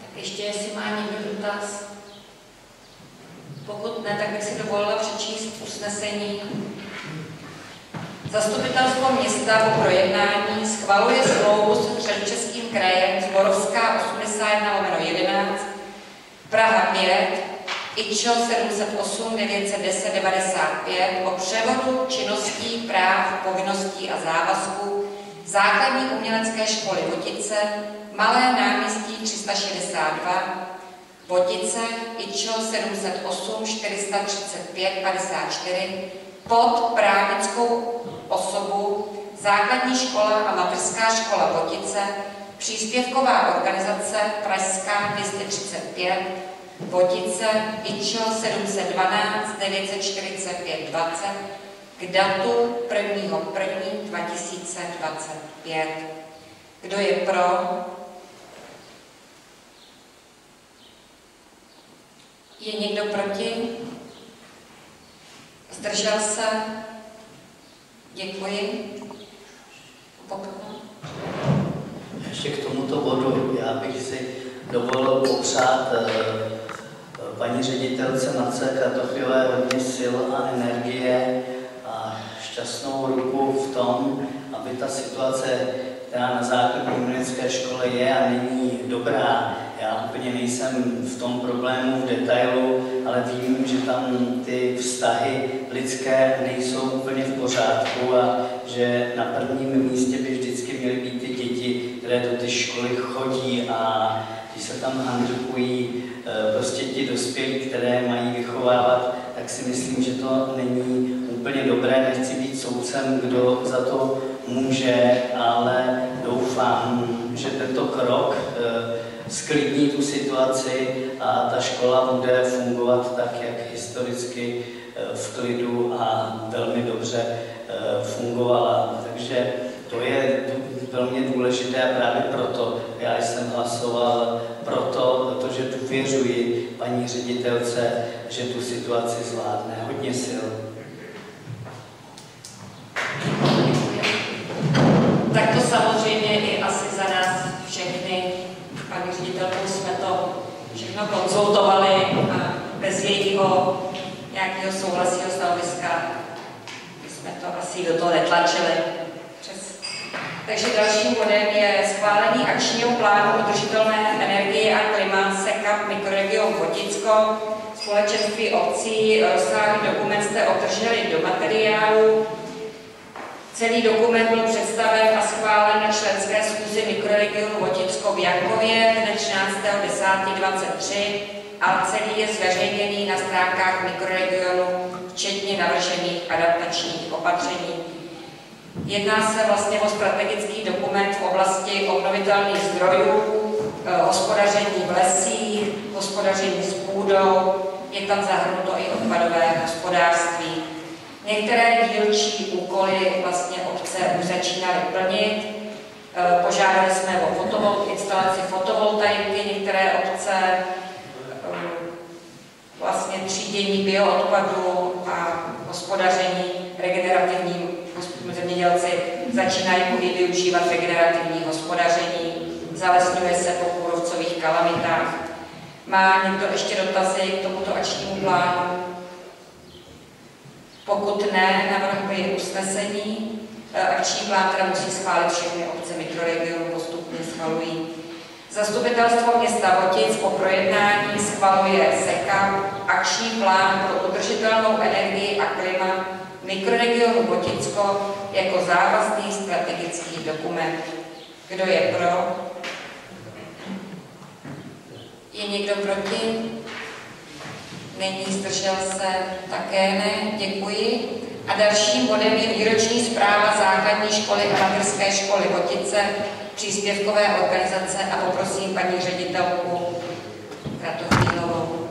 Tak ještě, jestli má někdo dotaz. Pokud ne, tak bych si dovolila přečíst usnesení. Zastupitelstvo města po projednání schvaluje smlouvu s Středočeským krajem Zborovská 81/11, Praha 5, IČO 708 910 95 o převodu činností, práv, povinností a závazků Základní umělecké školy Votice, Malé náměstí 362, Votice, IČO 708 435 54 pod právnickou osobu Základní škola a mateřská škola Votice, příspěvková organizace Pražská 235, Votice, IČO 712 945 20 k datu 1.1.2025. Kdo je pro? Je někdo proti? Zdržel se? Děkuji. Ještě k tomuto bodu, já bych si dovolil popřát paní ředitelce Marce Kratochvílové hodně sil a energie a šťastnou ruku v tom, aby ta situace, která na základní umělecké škole je a není dobrá, já úplně nejsem v tom problému v detailu, ale vím, že tam ty vztahy lidské nejsou úplně v pořádku a že na prvním místě by vždycky měly být ty děti, které do ty školy chodí a když se tam handrupují prostě ti dospělí, které mají vychovávat, tak si myslím, že to není úplně dobré. Nechci být soudcem, kdo za to může, ale doufám, že tento krok sklidní tu situaci a ta škola bude fungovat tak, jak historicky v klidu a velmi dobře fungovala. Takže to je velmi důležité a právě proto já jsem hlasoval pro to, protože důvěřuji paní ředitelce, že tu situaci zvládne. Hodně sil. Tak to samozřejmě i asi za nás všechny, paní ředitelkou, jsme to všechno konzultovali a bez jejího nějakého souhlasného stanoviska jsme to asi do toho netlačili. Takže dalším bodem je schválení akčního plánu udržitelné energie a klima SECAP mikroregion Voticko. Společenství obcí, rozsáhlý dokument jste obdrželi do materiálu. Celý dokument byl představen a schválen na členské schůzi mikroregionu Voticko v Jankově dne 13.10.23 a celý je zveřejněný na stránkách mikroregionu, včetně navržených adaptačních opatření. Jedná se vlastně o strategický dokument v oblasti obnovitelných zdrojů, hospodaření v lesích, hospodaření s půdou, je tam zahrnuto i odpadové hospodářství. Některé dílčí úkoly vlastně obce už začínaly plnit. Požádali jsme o instalaci fotovoltaiky, některé obce vlastně třídění bioodpadu a hospodaření regenerativním. Zemědělci začínají využívat regenerativní hospodaření, zalesňuje se po kůrovcových kalamitách. Má někdo ještě dotazy k tomuto akčnímu plánu? Pokud ne, navrhuji usnesení. Akční plán teda musí schválit všechny obce mikroregionu, postupně schvalují. Zastupitelstvo města Votic po projednání schvaluje SECAP, akční plán pro udržitelnou energii a klima mikroregionu Voticko jako závazný strategický dokument. Kdo je pro? Je někdo proti? Není, zdržel se? Také ne, děkuji. A dalším bodem je výroční zpráva Základní školy a mateřské školy Votice, příspěvkové organizace a poprosím paní ředitelku Kratochvílovou.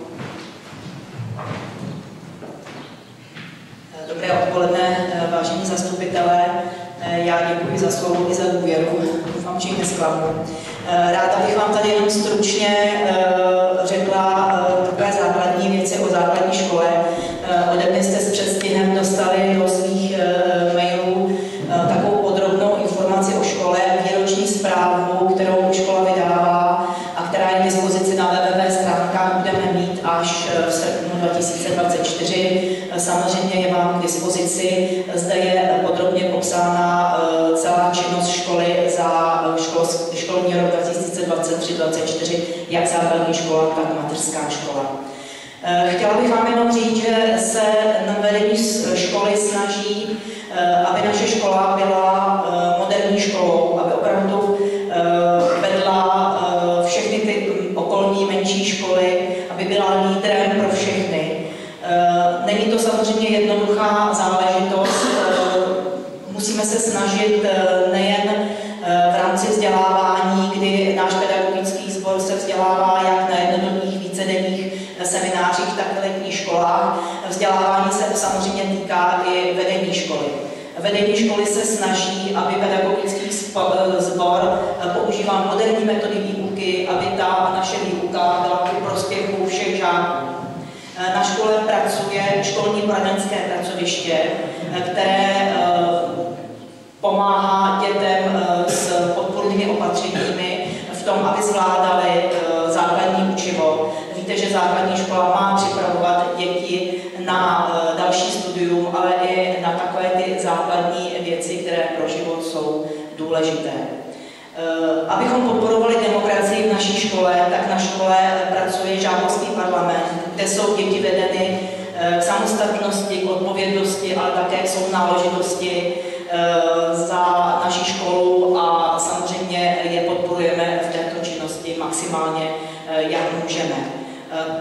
Dobré odpoledne, vážení zastupitelé. Já děkuji za slovo i za důvěru. Doufám, že ji nesklamu. Ráda bych vám tady jenom stručně řekla takové základní věci o základní škole. Ode mě jste s předstihem dostali do svých mailů takovou podrobnou informaci o škole, výroční zprávu, kterou škola vydává a která je k dispozici na www stránkách, budeme mít až v srpnu 2024. Samozřejmě je vám k dispozici. Zde je podrobně popsána celá činnost školy za školní rok 2023-2024, jak základní škola, tak mateřská škola. Chtěla bych vám jenom říct, že se na vedení školy snaží, aby naše škola byla moderní školou, aby opravdu vedla všechny ty okolní menší školy, aby byla lídrem pro všechny. Není to samozřejmě jednoduchá záležitost. Musíme se snažit nejen v rámci vzdělávání, kdy náš pedagogický sbor se vzdělává jak na jednodenních, vícedenních seminářích, tak v letních školách. Vzdělávání se samozřejmě týká i vedení školy. Vedení školy se snaží, aby pedagogický sbor používal moderní metody výuky, aby ta naše výuka byla ku prospěchu všech žáků. Na škole pracuje školní poradenské pracoviště, které pomáhá dětem s podpůrnými opatřeními v tom, aby zvládali základní učivo. Víte, že základní škola má připravovat děti na další studium, ale i na takové ty základní věci, které pro život jsou důležité. Abychom podporovali demokracii v naší škole, tak na škole pracuje žákovský parlament, kde jsou děti vedeny k samostatnosti, k odpovědnosti, ale také k sounáležitosti za naší školu a samozřejmě je podporujeme v této činnosti maximálně, jak můžeme.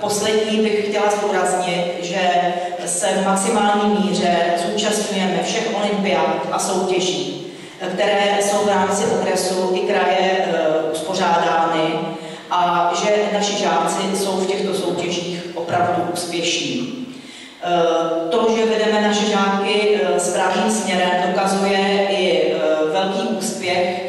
Poslední bych chtěla zdůraznit, že se v maximální míře zúčastňujeme všech olympiád a soutěží, které jsou v rámci okresu i kraje uspořádány a že naši žáci jsou v těchto soutěžích opravdu úspěšní. To, že vedeme naše žáky správným směrem, dokazuje i velký úspěch,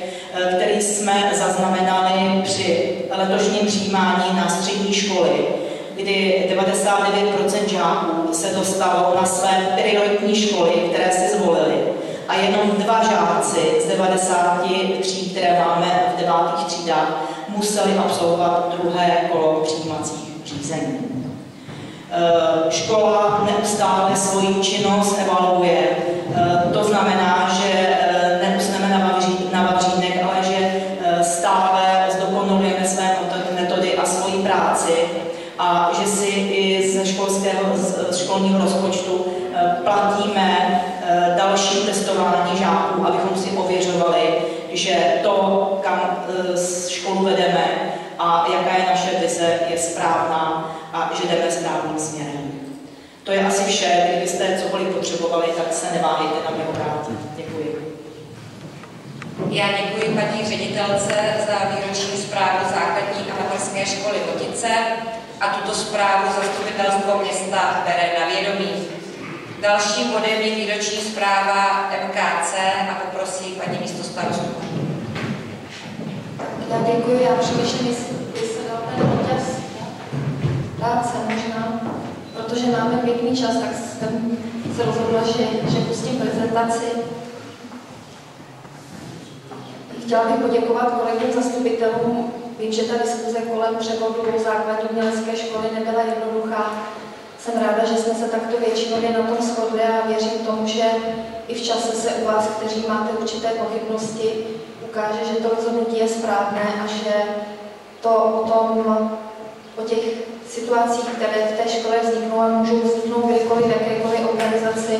který jsme zaznamenali při letošním přijímání na střední školy, kdy 99% žáků se dostalo na své prioritní školy, které si zvolili. A jenom 2 žáci z 93, které máme v 9. třídách, museli absolvovat druhé kolo přijímacích řízení. Škola neustále svoji činnost evaluuje. To znamená, že neusneme na vavřínek, ale že stále zdokonalujeme své metody a svoji práci a že si i z školního rozpočtu platíme další testování žáků, abychom si ověřovali, že to, kam školu vedeme a jaká je naše vize, je správná a že jdeme správným směrem. To je asi vše. Kdybyste cokoliv potřebovali, tak se neváhejte na mě obrátit. Děkuji. Já děkuji paní ředitelce za výroční zprávu základní a mateřské školy Votice a tuto zprávu zastupitelstvo města bere na vědomí. Dalším bodem je výroční zpráva MKC a poprosím paní místostarostku. Já děkuji, já přemýšlím, jestli se dal ten dotaz práce možná, protože máme pěkný čas, tak jsem se rozhodla, že pustím prezentaci. Chtěla bych poděkovat kolegům zastupitelům. Vím, že ta diskuze kolem převodu základní umělecké školy nebyla jednoduchá. Jsem ráda, že jsme se takto většinově na tom shodli a věřím tomu, že i v čase se u vás, kteří máte určité pochybnosti, ukáže, že to rozhodnutí je správné a že o těch situacích, které v té škole vzniknou a můžou vzniknout kdykoliv, v jakékoliv organizaci,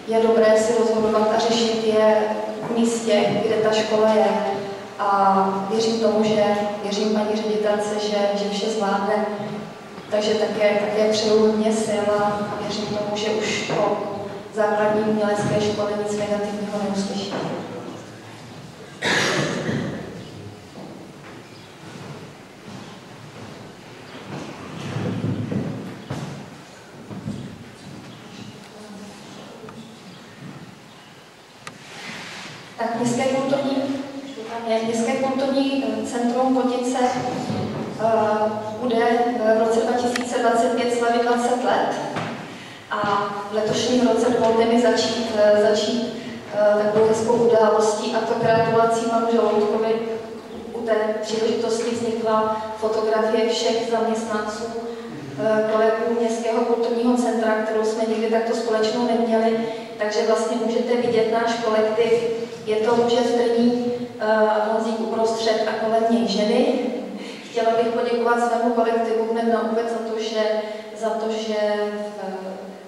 je dobré si rozhodovat a řešit je v místě, kde ta škola je. A věřím tomu, věřím paní ředitelce, že vše zvládne. Takže také přeju hodně sil a věřím tomu, že už o základní umělecké školy nic negativního neuslyšíme. Tak Městské kulturní centrum Vodice bude v roce 2025 slavit 20 let a v letošním roce dovolte mi začít takovou hezkou událostí, a to gratulací panu Žaloudkovi. U té příležitosti vznikla fotografie všech zaměstnanců kolegů Městského kulturního centra, kterou jsme nikdy takto společnou neměli, takže vlastně můžete vidět náš kolektiv. Je to muže strní, Honzík uprostřed a kolem něj ženy. Chtěla bych poděkovat svému kolektivu hned na úvod za to, že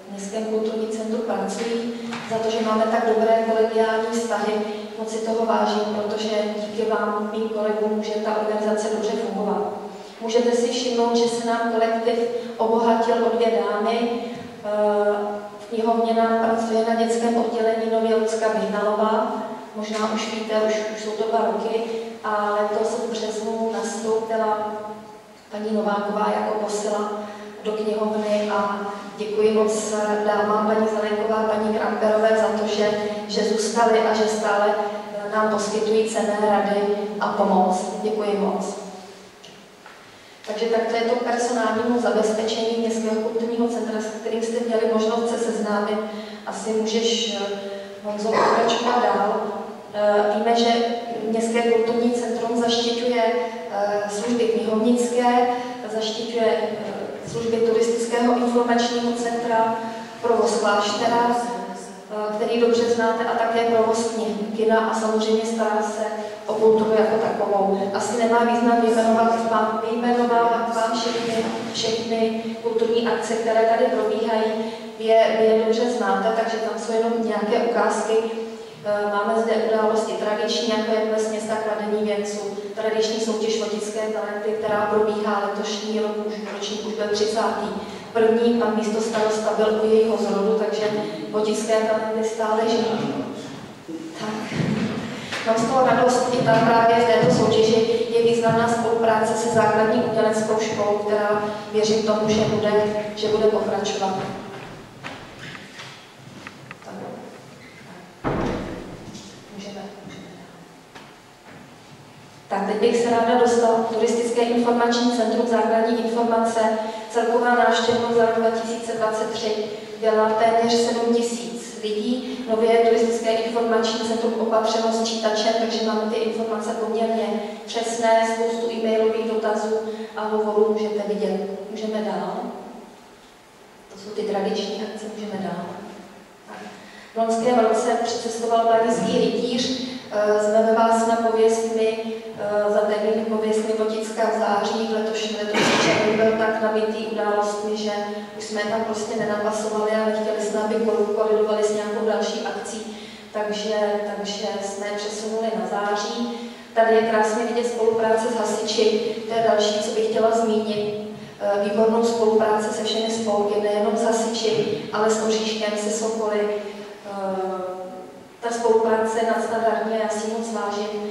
v Městském kulturním centru pracují, za to, že máme tak dobré kolegiální vztahy. Moc si toho vážím, protože díky vám, mým kolegům, může ta organizace dobře fungovat. Můžete si všimnout, že se nám kolektiv obohatil o 2 dámy. V knihovně nám pracuje na dětském oddělení nově Lucka Vyhnalová. Možná už víte, už jsou to 2 roky. A letos v březnu nastoupila paní Nováková jako posila do knihovny a děkuji moc dámám, paní Zelenková, paní Kramperové za to, že zůstali a že stále nám poskytují cenné rady a pomoc. Děkuji moc. Takže takto je to personálnímu zabezpečení Městského kulturního centra, s kterým jste měli možnost se seznámit. Asi můžeš, Honzo, pokračovat dál. Víme, že Městské kulturní centrum zaštiťuje služby knihovnické, zaštiťuje služby turistického informačního centra, provoz kláštera, který dobře znáte, a také provoz kina a samozřejmě stará se o kulturu jako takovou. Asi nemá význam vyjmenovat vám všechny kulturní akce, které tady probíhají. Vy je dobře znáte, takže tam jsou jenom nějaké ukázky. Máme zde události tradiční, jako je Ples města kladení věnců, tradiční soutěž Vodické talenty, která probíhá letošní rok, ročník už byl 30. První, pan místostarosta byl u jejího zrodu, takže Vodické talenty stále žijí. Tak. Mám z toho radost, i tam právě v této soutěži je významná spolupráce se základní uměleckou školou, která věřím tomu, že bude pokračovat. Tak teď bych se ráda dostala Turistické informační centrum základní informace. Celková návštěvnost za rok 2023 byla téměř 7 000 lidí. Nově je Turistické informační centrum opatřeno s čítačem, takže máme ty informace poměrně přesné, spoustu e-mailových dotazů a hovorů můžete vidět. Můžeme dál. To jsou ty tradiční akce, můžeme dál. V loňském roce přicestoval Planický rytíř. Zveme vás na pověstmi, za termíny pověstmi Votická v září. Letošní červen byl tak nabitý událostmi, že už jsme tam prostě nenapasovali a nechtěli jsme, aby kolidovali s nějakou další akcí, takže jsme přesunuli na září. Tady je krásně vidět spolupráce s hasiči, to je další, co bych chtěla zmínit. Výbornou spolupráce se všemi spolky, nejenom s hasiči, ale s Oříškem, se Sokoly. Ta spolupráce je nadstandardní, já si moc vážím.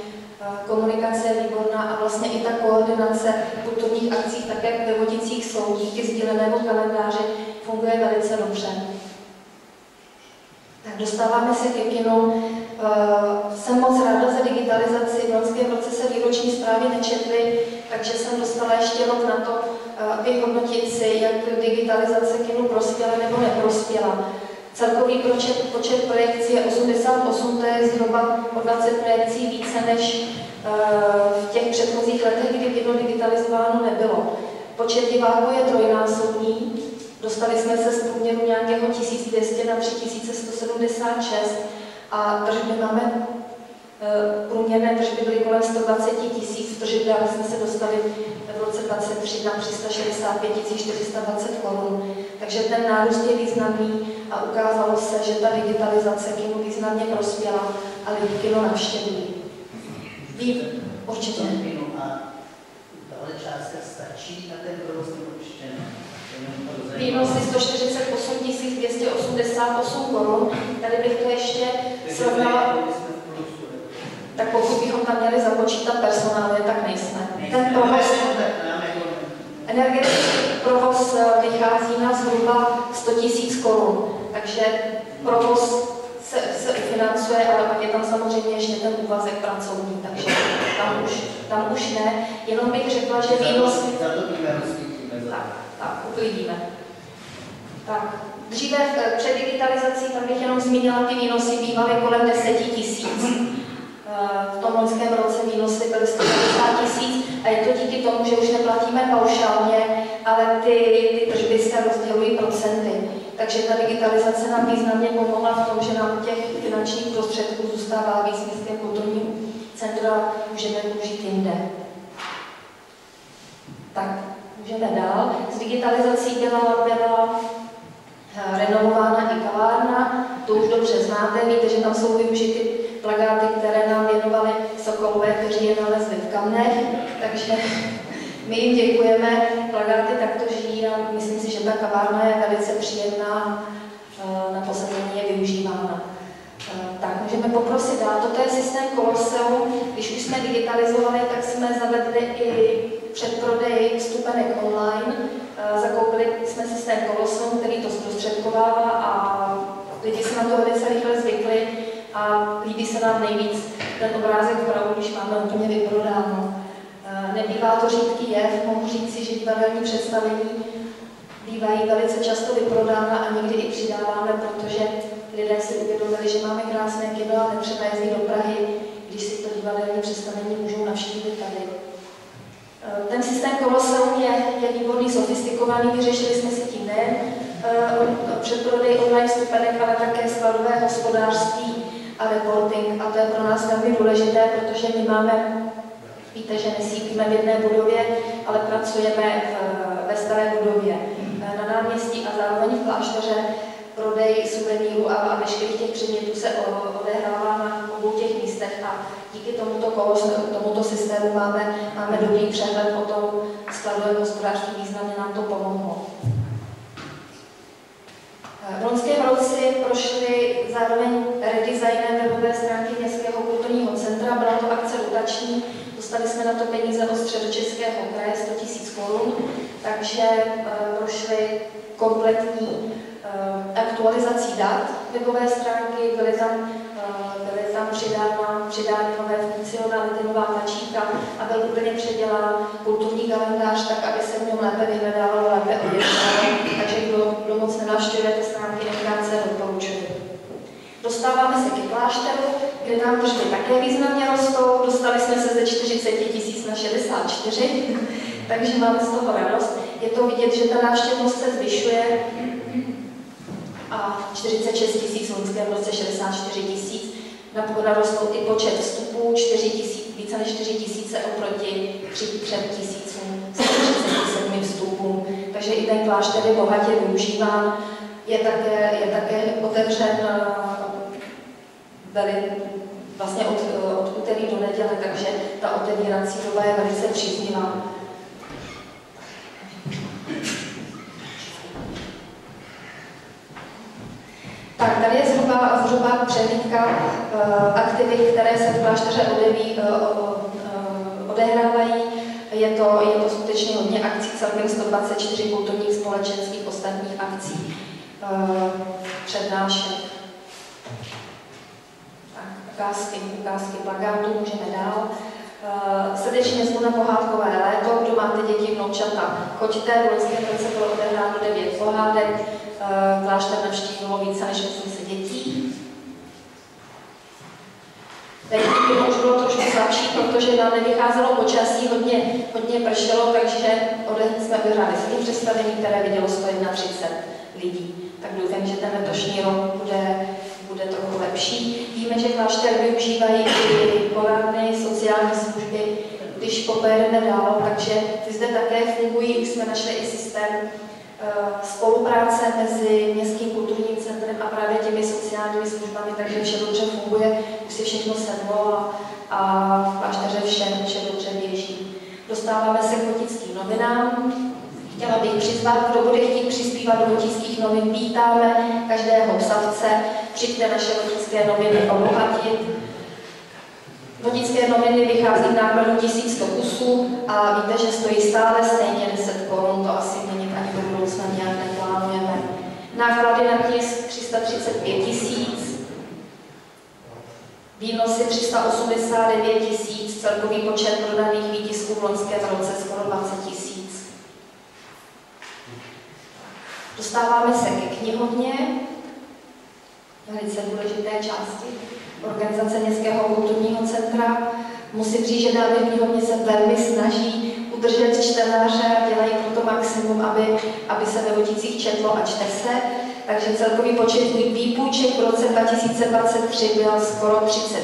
Komunikace je výborná a vlastně i ta koordinace kulturních akcí, tak jak ve Vodicích jsou, díky sdílenému kalendáři, funguje velice dobře. Tak dostáváme se ke kinu. Jsem moc ráda za digitalizaci. V loňském roce se výroční zprávy nečetly, takže jsem dostala ještě rok na to, vyhodnotit si, jak digitalizace kinu prospěla nebo neprospěla. Celkový počet projekcí je 88, to je zhruba o 20 projekcí více než v těch předchozích letech, kdy kino digitalizováno nebylo. Počet diváků je trojnásobný. Dostali jsme se z průměru nějakého 1200 na 3176 a tržby máme, průměrné tržby byly kolem 120 000, v tržbách jsme se dostali v roce 2023 na 365 420 korun. Takže ten nárůst je významný a ukázalo se, že ta digitalizace kinu významně prospěla a lidi kino navštěvují. Určitě. Tahle částka stačí na ten provoz určitě? Výnosy 148 288 korun. Tady bych to ještě srovnala. Tak pokud bychom tam měli započítat personály, tak nejsme. Ten provoz, energetický provoz vychází na zhruba 100 000 korun. Takže provoz se financuje, ale pak je tam samozřejmě ještě ten úvazek pracovní, takže tam už ne. Jenom bych řekla, že výnosy... Tak, uklidíme. Tak, dříve před digitalizací, tam bych jenom zmínila, ty výnosy bývaly kolem 10 000. V tom loňském roce výnosy byly 150 000 a je to díky tomu, že už neplatíme paušálně, ale ty tržby se rozdělují procenty. Takže ta digitalizace nám významně pomohla v tom, že nám těch finančních prostředků zůstává víc městské kulturní centra, můžeme použít jinde. Tak, můžeme dál. S digitalizací byla renovována i kavárna, to už dobře znáte, víte, že tam jsou využity plakáty, které nám věnovali sokolové, kteří je nalezli v kamnech, takže my jim děkujeme, plakáty takto žijí a myslím si, že ta kavárna je velice příjemná, na posadení je využívána. Tak, můžeme poprosit dál. Toto je systém Koloseum. Když už jsme digitalizovali, tak jsme zavedli i předprodej vstupenek online. Zakoupili jsme systém Koloseum, který to zprostředkovává a lidi se na to velice rychle zvykli a líbí se nám nejvíc ten obrázek vpravo, když máme úplně vyprodáno. Nebývá to řídký jev, mohu říci, že divadelní představení bývají velice často vyprodána a někdy i přidáváme, protože lidé si uvědomili, že máme krásné kino a netřeba jezdit do Prahy, když si to divadelní představení můžou navštívit tady. Ten systém Koloseum je výborný, sofistikovaný, vyřešili jsme si tím nejen předprodej online vstupenek, ale také skladové hospodářství a reporting. A to je pro nás velmi důležité, protože my máme, víte, že nesídlíme v jedné budově, ale pracujeme ve staré budově na náměstí a zároveň v klášteře. Prodej suvenýrů a veškerých těch předmětů se odehrává na obou těch místech a díky tomuto systému máme dobrý přehled o tom skladovém hospodářství, významně nám to pomohlo. V loňském roce prošly zároveň redesignem webové stránky Městského kulturního centra, byla to akce dotační, dostali jsme na to peníze od Středočeského kraje 100 000 korun, takže prošly kompletní aktualizací dat webové stránky, byly tam přidány nové funkcionality, nová tlačítka a byl úplně předělán kulturní kalendář tak, aby se v něm lépe vyhledávalo, lépe objevovalo. Takže kdo moc nenavštěvuje ty stránky, krátce doporučuji. Dostáváme se ke klášteru, kde nám tržby také významně rostou. Dostali jsme se ze 40 000 na 64, takže máme z toho radost. Je to vidět, že ta návštěvnost se zvyšuje. A 46 000 v loňském roce 64 000. Narostl i počet vstupů, více než 4 000 oproti 3 000 137 vstupům. Takže i ten klášter je bohatě využíván. Je také otevřen vlastně od úterý do neděle, takže ta otevírací doba je velice příznivá. Tak, tady je zhruba přehlídka aktivit, které se v klášteře odehrávají. Je to skutečně hodně akcí, celkem 124 kulturních, společenských, ostatních akcí, přednášek. Ukázky plakátů, můžeme dál. Srdečně zvu na pohádkové léto, kdo máte děti, vnoučata, choďte, v loňském roce bylo odehráno 9 pohádek, klášter navštívilo více než 800 dětí. Teď už bylo trošku slabší, protože nám nevycházelo počasí, hodně pršelo, takže jsme vyhráli 7 představení, které vidělo 131 lidí. Tak doufám, že ten letošní rok bude trochu lepší. Víme, že klášter využívají i poradny, sociální služby, když popojedeme dál, takže ty zde také fungují. Už jsme našli i systém spolupráce mezi Městským kulturním centrem a právě těmi sociálními službami, takže vše dobře funguje, už si všechno sedlo a v klášteře vše dobře běží. Dostáváme se k Votickým novinám. Chtěla bych přizvat, kdo bude chtít přispívat do Votických novin, vítáme každého psavce, přijďte naše Votické noviny obohatit. Votické noviny vychází v nákladu 1100 kusů a víte, že stojí stále stejně 10 korun, to asi měnit ani do budoucna nějak neplánujeme. Náklady na tisk 335 000. Výnosy 389 000, celkový počet prodaných výtisků v loňském roce skoro 20 000. Dostáváme se ke knihovně, velice důležité části organizace Městského kulturního centra. Musím říct, že dámy v knihovně se velmi snaží udržet čtenáře, dělají pro to maximum, aby se ve Voticích četlo a čte se. Takže celkový počet výpůjček v roce 2023 byl skoro 30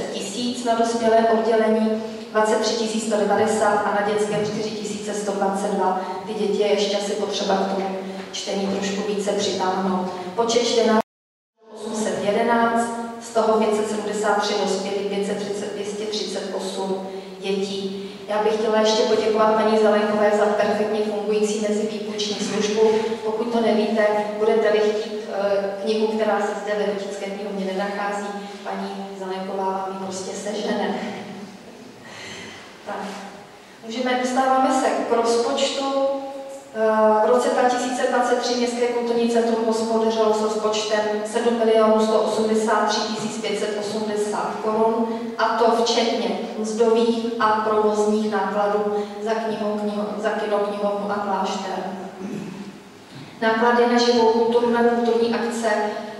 000 na dospělém oddělení, 23 190 a na dětském 4 122. Ty děti je ještě asi potřeba k tomu čtení trošku více přitáhnout. Počet čtenářů 811, z toho 573 dospělých, 238 dětí. Já bych chtěla ještě poděkovat paní Zelenkové za perfektně fungující mezivýpůjční službu. Pokud to nevíte, budete-li chtít knihu, která se zde ve Votické knihovně nenachází, paní Zelenková vám ji prostě sežene. Tak. Dostáváme se k rozpočtu. V roce 2023 Městské kulturní centrum hospodařilo s rozpočtem 7 183 580 korun, a to včetně mzdových a provozních nákladů za kino, knihovnu a klášter. Náklady na živou kulturu, na kulturní akce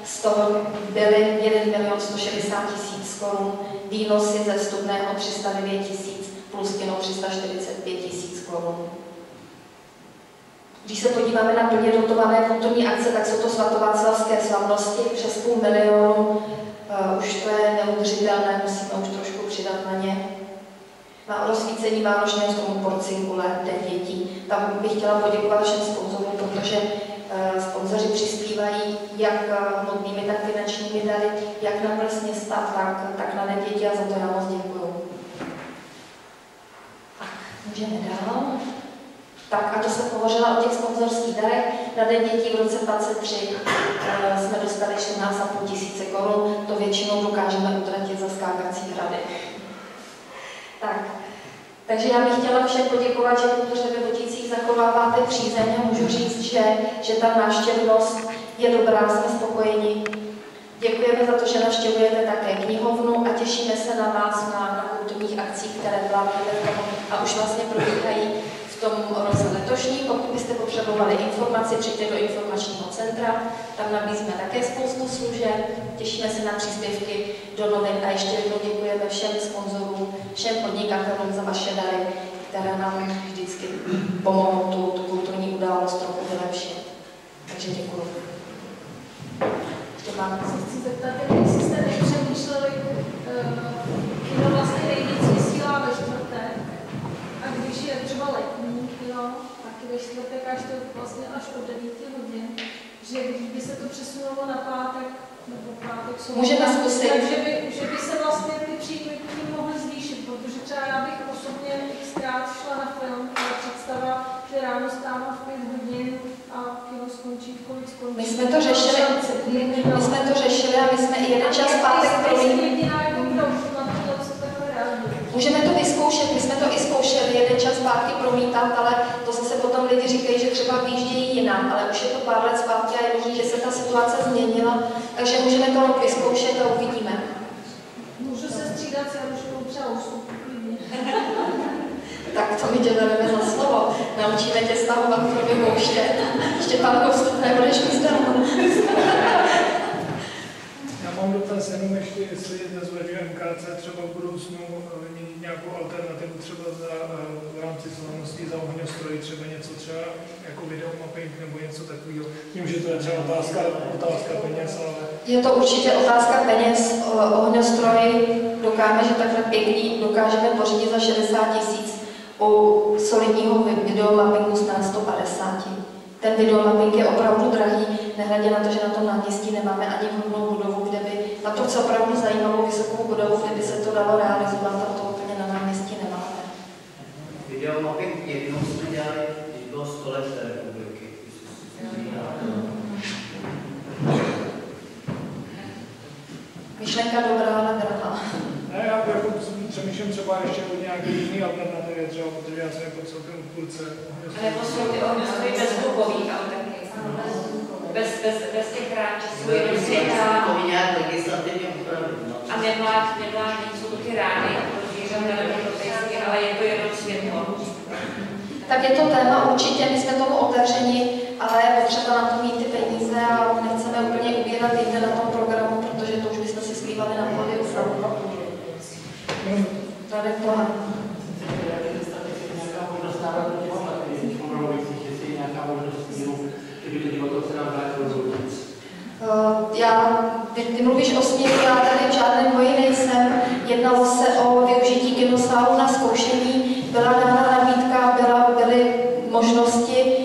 z toho byly 1 160 000 korun, výnosy ze vstupného 309 000 plus kino 345 000 korun. Když se podíváme na plně dotované kulturní akce, tak jsou to svatováclavské slavnosti přes 500 000. Už to je neudržitelné, musíme už trošku přidat na ně. Na rozsvícení vánočného stromu Porcinkule, Den dětí. Tam bych chtěla poděkovat všem sponzorům, protože sponzoři přispívají jak hmotnými, tak finančními dary, jak na ples města, tak na Den dětí, a za to já moc děkuju. Tak, můžeme dál. Tak a to jsem hovořila o těch sponzorských darech. Na Den dětí v roce 2023 jsme dostali 14 500 korun, to většinou dokážeme utratit za skákací hrady. Takže já bych chtěla všem poděkovat, že protože ve Voticích zachováváte přízeň, a můžu říct, že ta návštěvnost je dobrá, jsme spokojeni. Děkujeme za to, že navštěvujete také knihovnu a těšíme se na vás na kulturních akcích, které plánujeme a už vlastně probíhají v tom roce letošní. Pokud byste potřebovali informaci, přijďte do informačního centra, tam nabízíme také spoustu služeb, těšíme se na příspěvky do novin a ještě jednou děkujeme všem sponzorům, všem podnikatelům za vaše dary, které nám vždycky pomohou tu kulturní událost trochu vylepšit. Takže děkuji. Ještě máme. Chci zeptat, jestli jste nepřemýšleli, kino vlastně nejvíc vysílá ve čtvrtek, a když je třeba letní kino, tak ve čtvrtek až to vlastně až od 9 hodin, že by se to přesunulo na pátek, nebo pátek jsou. Můžeme zkusit. Takže že by se vlastně ty příjmy k nim mohly zvýšit, protože třeba já bych osobně xkrát šla na film, ale představa, že ráno stánu v 5 hodin a kino skončí v kolik skončí. My jsme to řešili a my jsme i jeden čas pátek promítli. Můžeme to vyzkoušet, my jsme to i zkoušeli, jeden čas zpátky promítat, ale to zase potom lidi říkají, že třeba vyjíždějí jinam, ale už je to pár let zpátky a je možné, že se ta situace změnila, takže můžeme to vyzkoušet a uvidíme. Můžu se střídat s Januškou třeba ústupu. Tak to my tě bereme za slovo. Naučíme tě stahovat pro vymouště. Štěpán Koustup, nebudeš mít zdarma. Já mám dotaz jenom ještě, jestli nezvažuje MKC třeba v budoucnu mít nějakou alternativu třeba v rámci slavností za ohňostroj, třeba něco třeba jako videomapping nebo něco takového. Vím, že to je třeba otázka peněz, ale... Je to určitě otázka peněz. Ohňostroj dokážeme, že takhle pěkný dokážeme pořídit za 60 000. U solidního videomappingu jsme na 150. Ten videomapping je opravdu drahý, nehledě na to, že na tom náměstí nemáme ani vhodnou budovu, kde by na to, co opravdu zajímavou vysokou budovu, kde by se to dalo realizovat, a to úplně na náměstí nemáme. Videomapping jednou jsme dělali, když bylo 100 let republiky. Myšlenka dobrá, ale drahá. Ne, já jako přemýšlím třeba ještě o nějaké jiné alternativě, třeba, protože já jsem jako celkem v půlce. Nebo jsou ty ohňostroje bezhlukový, ale taky. bez těch ránčů, jenom světla. To nějak legislativně upravit. A nevládní jsou ty rány pro zvířata nebo pro pejsky, ale je to jenom světlo. Tak je to téma určitě, my jsme tomu otevřeni, ale je potřeba na to mít ty peníze a nechceme úplně ubírat jinde na tom programu, protože to už bychom si zpívali na pódiu frontu. Radek Plán. Ty mluvíš o směru, já tady v žádném boji nejsem. Jednalo se o využití kinosálu na zkoušení, byla dána nabídka, byly možnosti,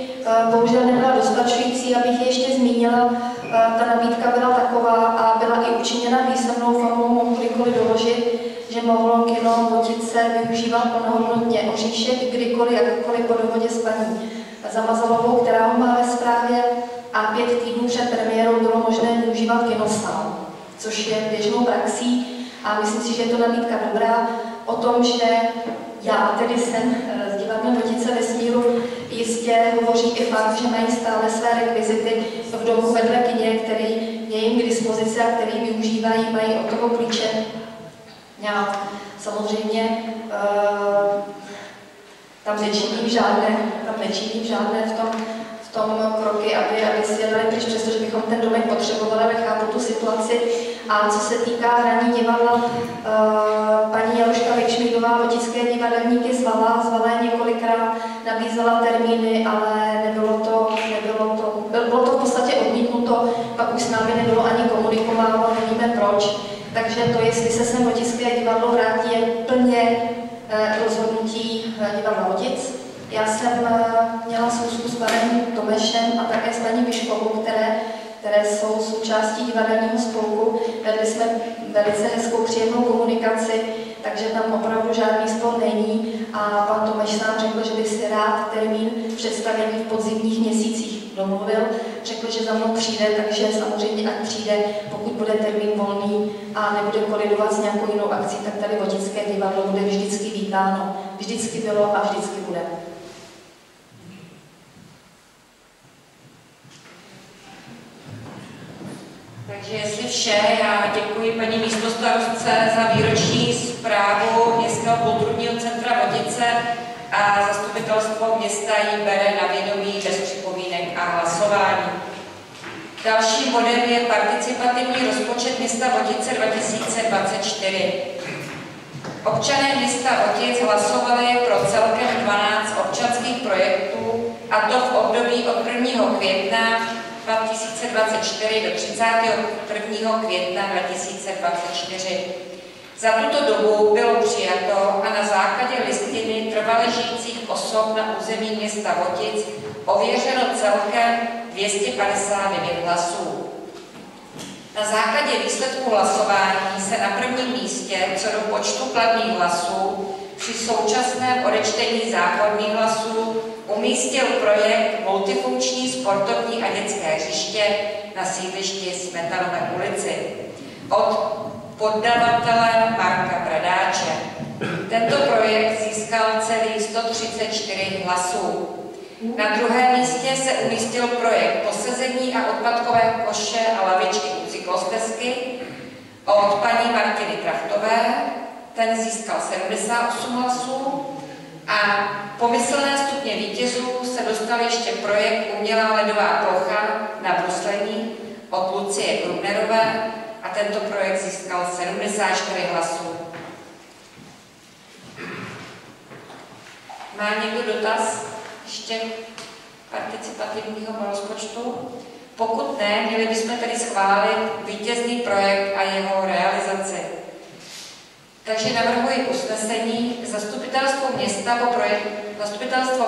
bohužel nebyla dostačující, abych je ještě zmínila. Ta nabídka byla taková a byla i učiněna písemnou formou, mohu kdykoliv doložit, že mohlo kino Votice využívat plnohodnotně Oříšek kdykoliv, jakkoliv po dohodě s paní Zamazalovou, která ho má ve správě, a 5 týdnů před premiérou bylo možné využívat kinosál, což je běžnou praxí a myslím si, že je to nabídka dobrá. O tom, že já tedy jsem z divadla Votice Vesmíru, jistě hovoří i fakt, že mají stále své rekvizity v domu vedle kyně, který je jim k dispozici a který využívají, mají od toho klíče. Já samozřejmě tam nečiním žádné v tom kroky, aby si je dali pryč, přestože bychom ten domek potřebovali, ale chápu tu situaci. A co se týká hraní divadla, paní Jaruška Vikšmídová Votické divadelníky zvala několikrát, nabízela termíny, ale bylo to v podstatě odmítnuto, pak už s námi nebylo ani komunikováno, nevíme proč. Takže to, jestli se sem Votické divadlo vrátí, je plně rozhodnutí divadla Votic. Já jsem měla schůzku s panem Tomešem a také s paní Piškovou, které jsou součástí divadelního spolku. Vedli jsme velice hezkou příjemnou komunikaci, takže tam opravdu žádný spor není. A pan Tomeš nám řekl, že by si rád termín představení v podzimních měsících domluvil. Řekl, že za mnou přijde, takže samozřejmě ať přijde, pokud bude termín volný a nebude kolidovat s nějakou jinou akcí, tak tady Votické divadlo bude vždycky vítáno. Vždycky bylo a vždycky bude. Takže jestli vše, já děkuji paní místostarostce za výroční zprávu Městského kulturního centra Votice a zastupitelstvo města ji bere na vědomí bez připomínek a hlasování. Dalším bodem je participativní rozpočet města Votice 2024. Občané města Votic hlasovali pro celkem 12 občanských projektů, a to v období od 1. května 2024 do 31. května 2024. Za tuto dobu bylo přijato a na základě listiny trvale žijících osob na území města Votic ověřeno celkem 259 hlasů. Na základě výsledků hlasování se na prvním místě co do počtu kladných hlasů při současném odečtení zákonných hlasů umístil projekt Multifunkční sportovní a dětské hřiště na sídlišti Smetanové ulici od poddavatele Marka Bradáče. Tento projekt získal celých 134 hlasů. Na druhém místě se umístil projekt posezení a odpadkové koše a lavičky u cyklostezky od paní Martiny Kraftové. Ten získal 78 hlasů. A pomyslné stupně vítězů se dostal ještě projekt Umělá ledová plocha na bruslení od Lucie Krumnerové a tento projekt získal 74 hlasů. Má někdo dotaz ještě participativního rozpočtu? Pokud ne, měli bychom tedy schválit vítězný projekt a jeho realizaci. Takže navrhuji usnesení. Zastupitelstvo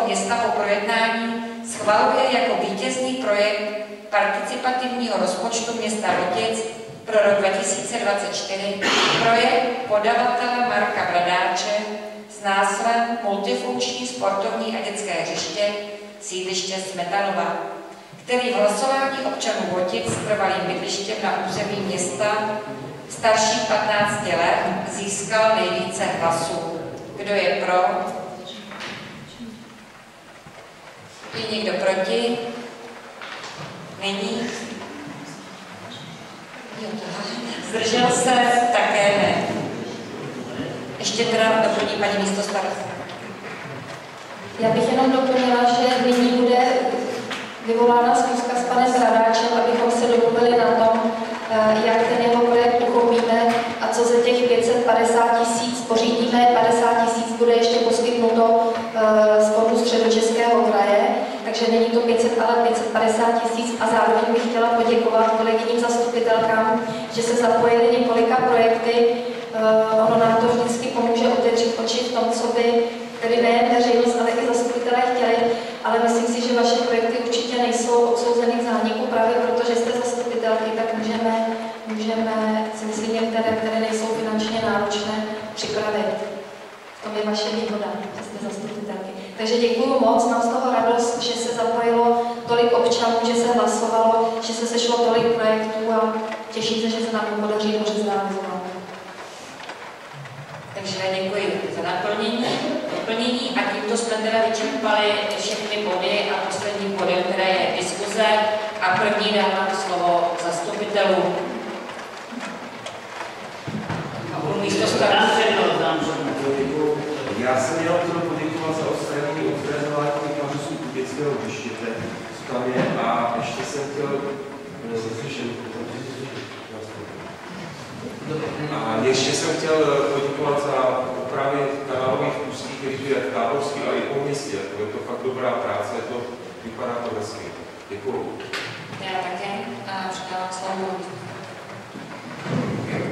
města po projednání schvaluje jako vítězný projekt participativního rozpočtu města Votic pro rok 2024 projekt podavatele Marka Bradáče s názvem Multifunkční sportovní a dětské hřiště sídliště Smetanova, který v hlasování občanů Votic s trvalým bydlištěm na území města starší 15 let získal nejvíce hlasů. Kdo je pro? Je někdo proti? Není? Zdržel se také ne. Ještě teda doplní paní místostarostka. Já bych jenom doplnila, že nyní bude vyvolána schůzka s panem Bradáčem, abychom se domluvili na tom, jak ten jeho projekt uchopíme a co ze těch 550 000 pořídíme, 50 000 bude ještě poskytnuto z fondu Středočeského kraje, takže není to 500, ale 550 000 a zároveň bych chtěla poděkovat kolegyním zastupitelkám, že se zapojili několika projekty. Ono nám to vždycky pomůže otevřít oči v tom, co by tedy nejen veřejnost, ale i zastupitelé chtěli, ale myslím si, že vaše projekty určitě nejsou odsouzeny k zániku právě proto, že jste zastupitelky, tak můžeme si myslím, některé, které nejsou finančně náročné, připravit. V tom je vaše výhoda, že jste zastupitelky. Takže děkuju moc, mám z toho radost, že se zapojilo tolik občanů, že se hlasovalo, že se sešlo tolik projektů a těším se, že se nám to podaří dobře zrealizovat. Takže děkuji za doplnění a tímto jsme teda vyčerpali všechny body a poslední body, které je diskuze a první dávám slovo zastupitelům. Já jsem měl chtěl poděkovat za odstranění odfrézování těch mařusů dětského hřištěte, co tam je, a ještě jsem chtěl A ještě jsem chtěl poděkovat za opravy kanálových ústí, který je v Táborský a i po městě. Je to fakt dobrá práce, vypadá to hezky. Děkuju. Já také a předávám slovo.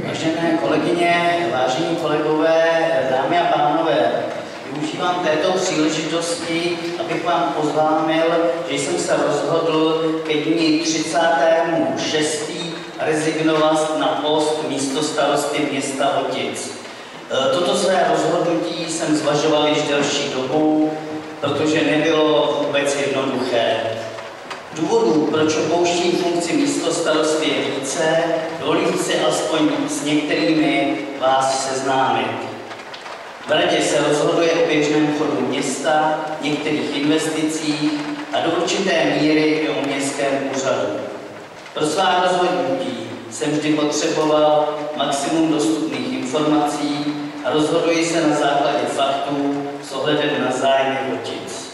Vážené kolegyně, vážení kolegové, dámy a pánové, využívám této příležitosti, abych vám oznámil, že jsem se rozhodl ke dni 30.6. rezignovat na post místostarosty města Hotic. Toto své rozhodnutí jsem zvažoval již delší dobu, protože nebylo vůbec jednoduché. Důvodů, proč opouštím funkci místostarosty je více, dovolím si alespoň s některými vás seznámit. V radě se rozhoduje o běžném chodu města, některých investicích a do určité míry i o městském úřadu. Pro svá rozhodnutí jsem vždy potřeboval maximum dostupných informací a rozhoduji se na základě faktů s ohledem na zájmy Hotic.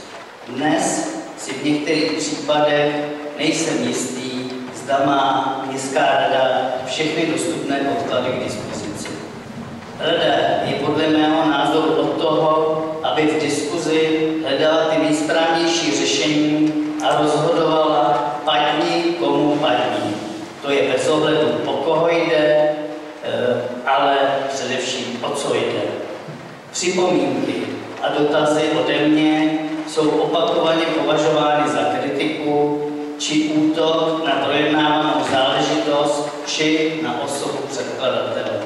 Dnes si v některých případech nejsem jistý, zda má městská rada všechny dostupné podklady k dispozici. Rada je podle mého názoru od toho, aby v diskuzi hledala ty nejsprávnější řešení a rozhodovala padni komu padni. To je bez ohledu, o koho jde, ale především o co jde. Připomínky a dotazy ode mě jsou opakovaně považovány za kritiku či útok na projednávanou záležitost či na osobu předkladatele.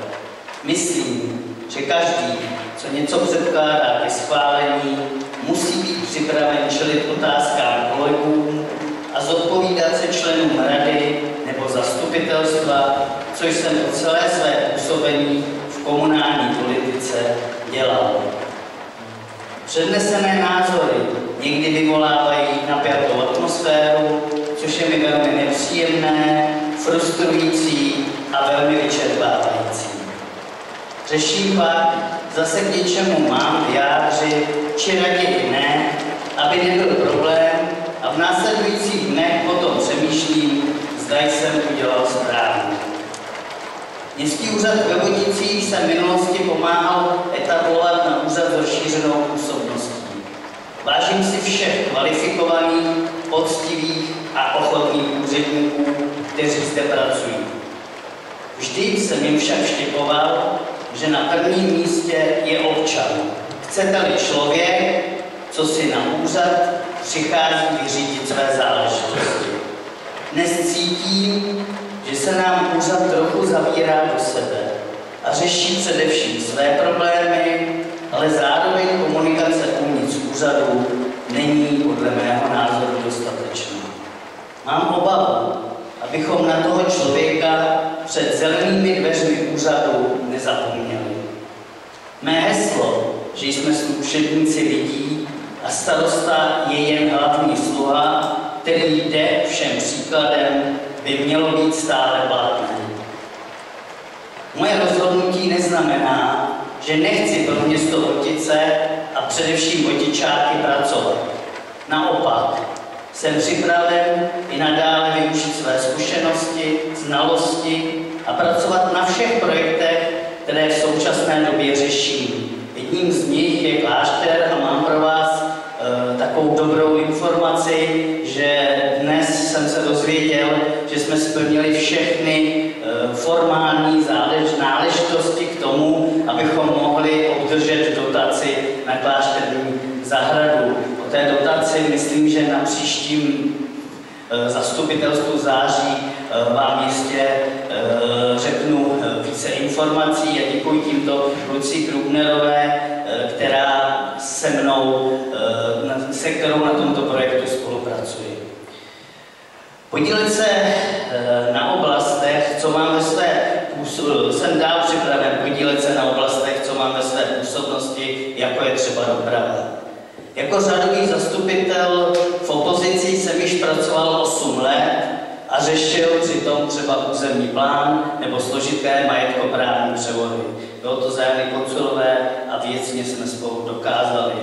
Myslím, že každý, co něco předkládá ke schválení, musí být připraven čelit otázkám kolegů a zodpovídat se členům rady nebo zastupitelstva, což jsem po celé své působení v komunální politice dělal. Přednesené názory někdy vyvolávají napjatou atmosféru, což je mi velmi nepříjemné, frustrující a velmi vyčerpávající. Řeším pak, zase k něčemu mám vyjádřit, či raději ne, aby nebyl problém, a v následujících dnech potom přemýšlím, zda jsem udělal správně. Městský úřad ve Vodicích se v minulosti pomáhal etablovat na úřad s rozšířenou působností. Vážím si všech kvalifikovaných, poctivých a ochotných úředníků, kteří zde pracují. Vždy jsem jim však vštěpoval, že na prvním místě je občan. Chcete-li člověk, co si na úřad přichází vyřídit své záležitosti. Dnes cítím, že se nám úřad trochu zavírá do sebe a řeší především své problémy, ale zároveň komunikace uvnitř úřadu není podle mého názoru dostatečná. Mám obavu, abychom na toho člověka před zelenými dveřmi úřadu nezapomněli. Mé heslo, že jsme služebníci lidí a starosta je jen hlavní sluha, který jde všem příkladem, by mělo být stále platné. Moje rozhodnutí neznamená, že nechci pro město Votice a především Votičáky pracovat. Naopak, jsem připraven i nadále využít své zkušenosti, znalosti a pracovat na všech projektech, které v současné době řeším. Jedním z nich je klášter a mám pro vás takovou dobrou informaci, že dnes jsem se dozvěděl, že jsme splnili všechny formální náležitosti k tomu, abychom mohli obdržet dotaci na klášterní zahradu. O té dotaci myslím, že na příštím zastupitelstvu září vám jistě řeknu více informací a děkuji tímto Lucii Krugnerové, která se kterou na tomto projektu spolupracuje. Podílet se na oblastech, co mám ve své jsem dál připraven podílet se na oblastech, co mám ve své působnosti, jako je třeba doprava. Jako řadový zastupitel v opozici jsem již pracoval 8 let a řešil přitom třeba územní plán nebo složité majetkoprávní převody. Bylo to zájemné konsulové a věcně jsme spolu dokázali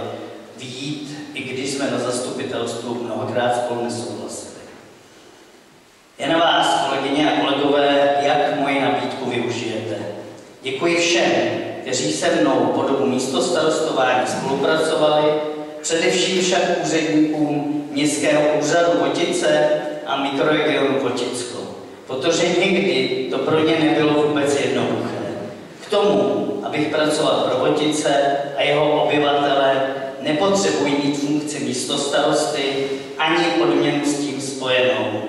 vyjít, i když jsme na zastupitelstvu mnohokrát spolu nesouhlasili. Je na vás, kolegyně a kolegové, jak moji nabídku využijete. Děkuji všem, kteří se mnou po dobu místostarostování spolupracovali, především však úředníkům Městského úřadu Votice a mikroregionu Voticko, protože nikdy to pro ně nebylo vůbec jednoduché. K tomu, abych pracoval pro Votice a jeho obyvatele, nepotřebují mít funkci místostarosty ani odměnu s tím spojenou.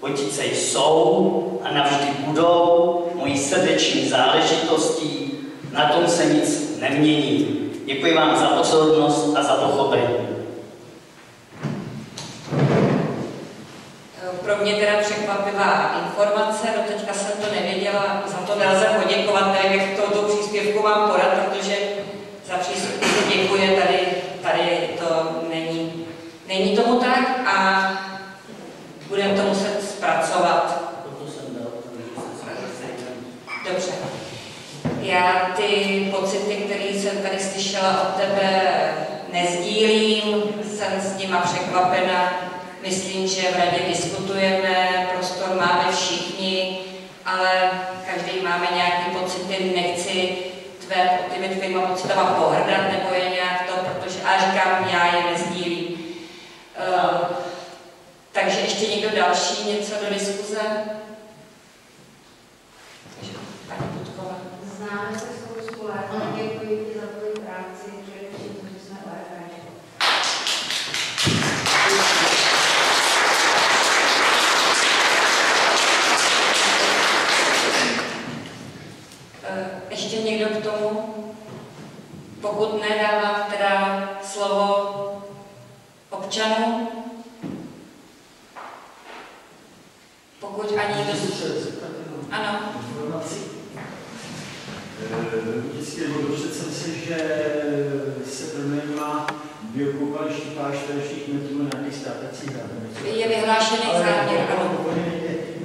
Votice jsou a navždy budou mojí srdeční záležitostí, na tom se nic nemění. Děkuji vám za pozornost a za pochopení. Pro mě teda překvapivá informace, doteďka jsem to nevěděla, za to nelze poděkovat, nevím, jak to příspěvku mám podat, protože za příspěvku se děkuje, tady to není tomu tak a budeme to muset zpracovat. Dobře. Já ty pocity, které jsem tady slyšela od tebe, nezdílím, jsem s nima překvapena. Myslím, že v radě diskutujeme, prostor máme všichni, ale každý máme nějaké pocity, nechci těmi tvýma pocitama pohrdat nebo je nějak to, protože, a říkám, já je nezdílím. Takže ještě někdo další něco do diskuze? Známe se spoustu let a děkuji ti za tvoji práci, především, že jsme ORP. Ještě někdo k tomu? Pokud ne, dávám teda slovo občanům. Pokud ani někdo... Ano. Vždycky dočetl jsem si, že se pronajímá biokoupaliští pláště dalších metrů na nějakých stávajících hradech. Je vyhlášený záměr, ano.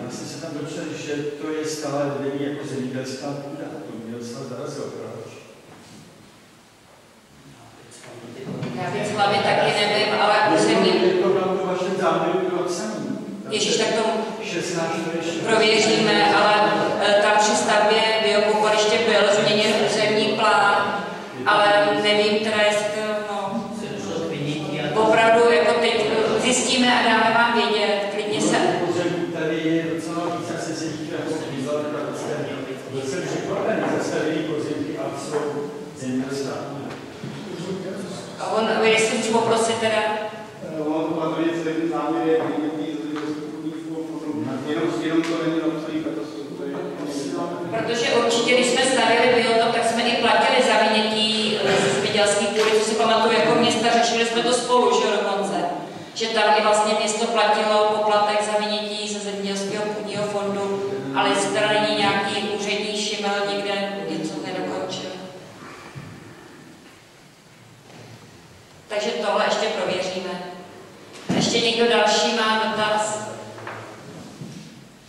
Já jsem se tam dočetl, že to je stále vedení jako zemědělská půda. To mě docela zarazilo, proč? Já víc hlavy taky nevím, ale území... To bylo to vaše záměru bylo psaní. Ježíš, tak to prověříme, ale tam při stavbě biokoupaliště byl změněn územní plán, ale nevím teda, jestli opravdu jako teď zjistíme a dáme vám vědět, klidně se. Tady je docela víc, jak se sedí jako bývalé praktické. Byl jsem překvapený, zastavený pozemky a jsou zemědělská. A on, jestli můžu poprosit teda? On pamatuje celý záměr, je jenom to není napsaný katastrofu. Protože určitě, když jsme stavili biotop, tak jsme i platili za vynětí ze zemědělských půdy, co si pamatuju jako města, řešili jsme to spolu, že dokonce. Že tam i vlastně město platilo poplatek za vynětí ze zemědělského půdního fondu, ale jestli teda není nějaký úřední šimel někde něco nedokončil. Takže tohle ještě prověříme. Ještě Ještě někdo další má dotaz?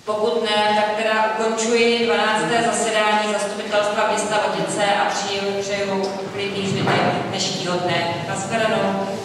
Pokud ne, tak teda ukončuji 12. zasedání Zastupitelstva města Vodice a přeju klidný zbytek dnešního dne. Naschledanou.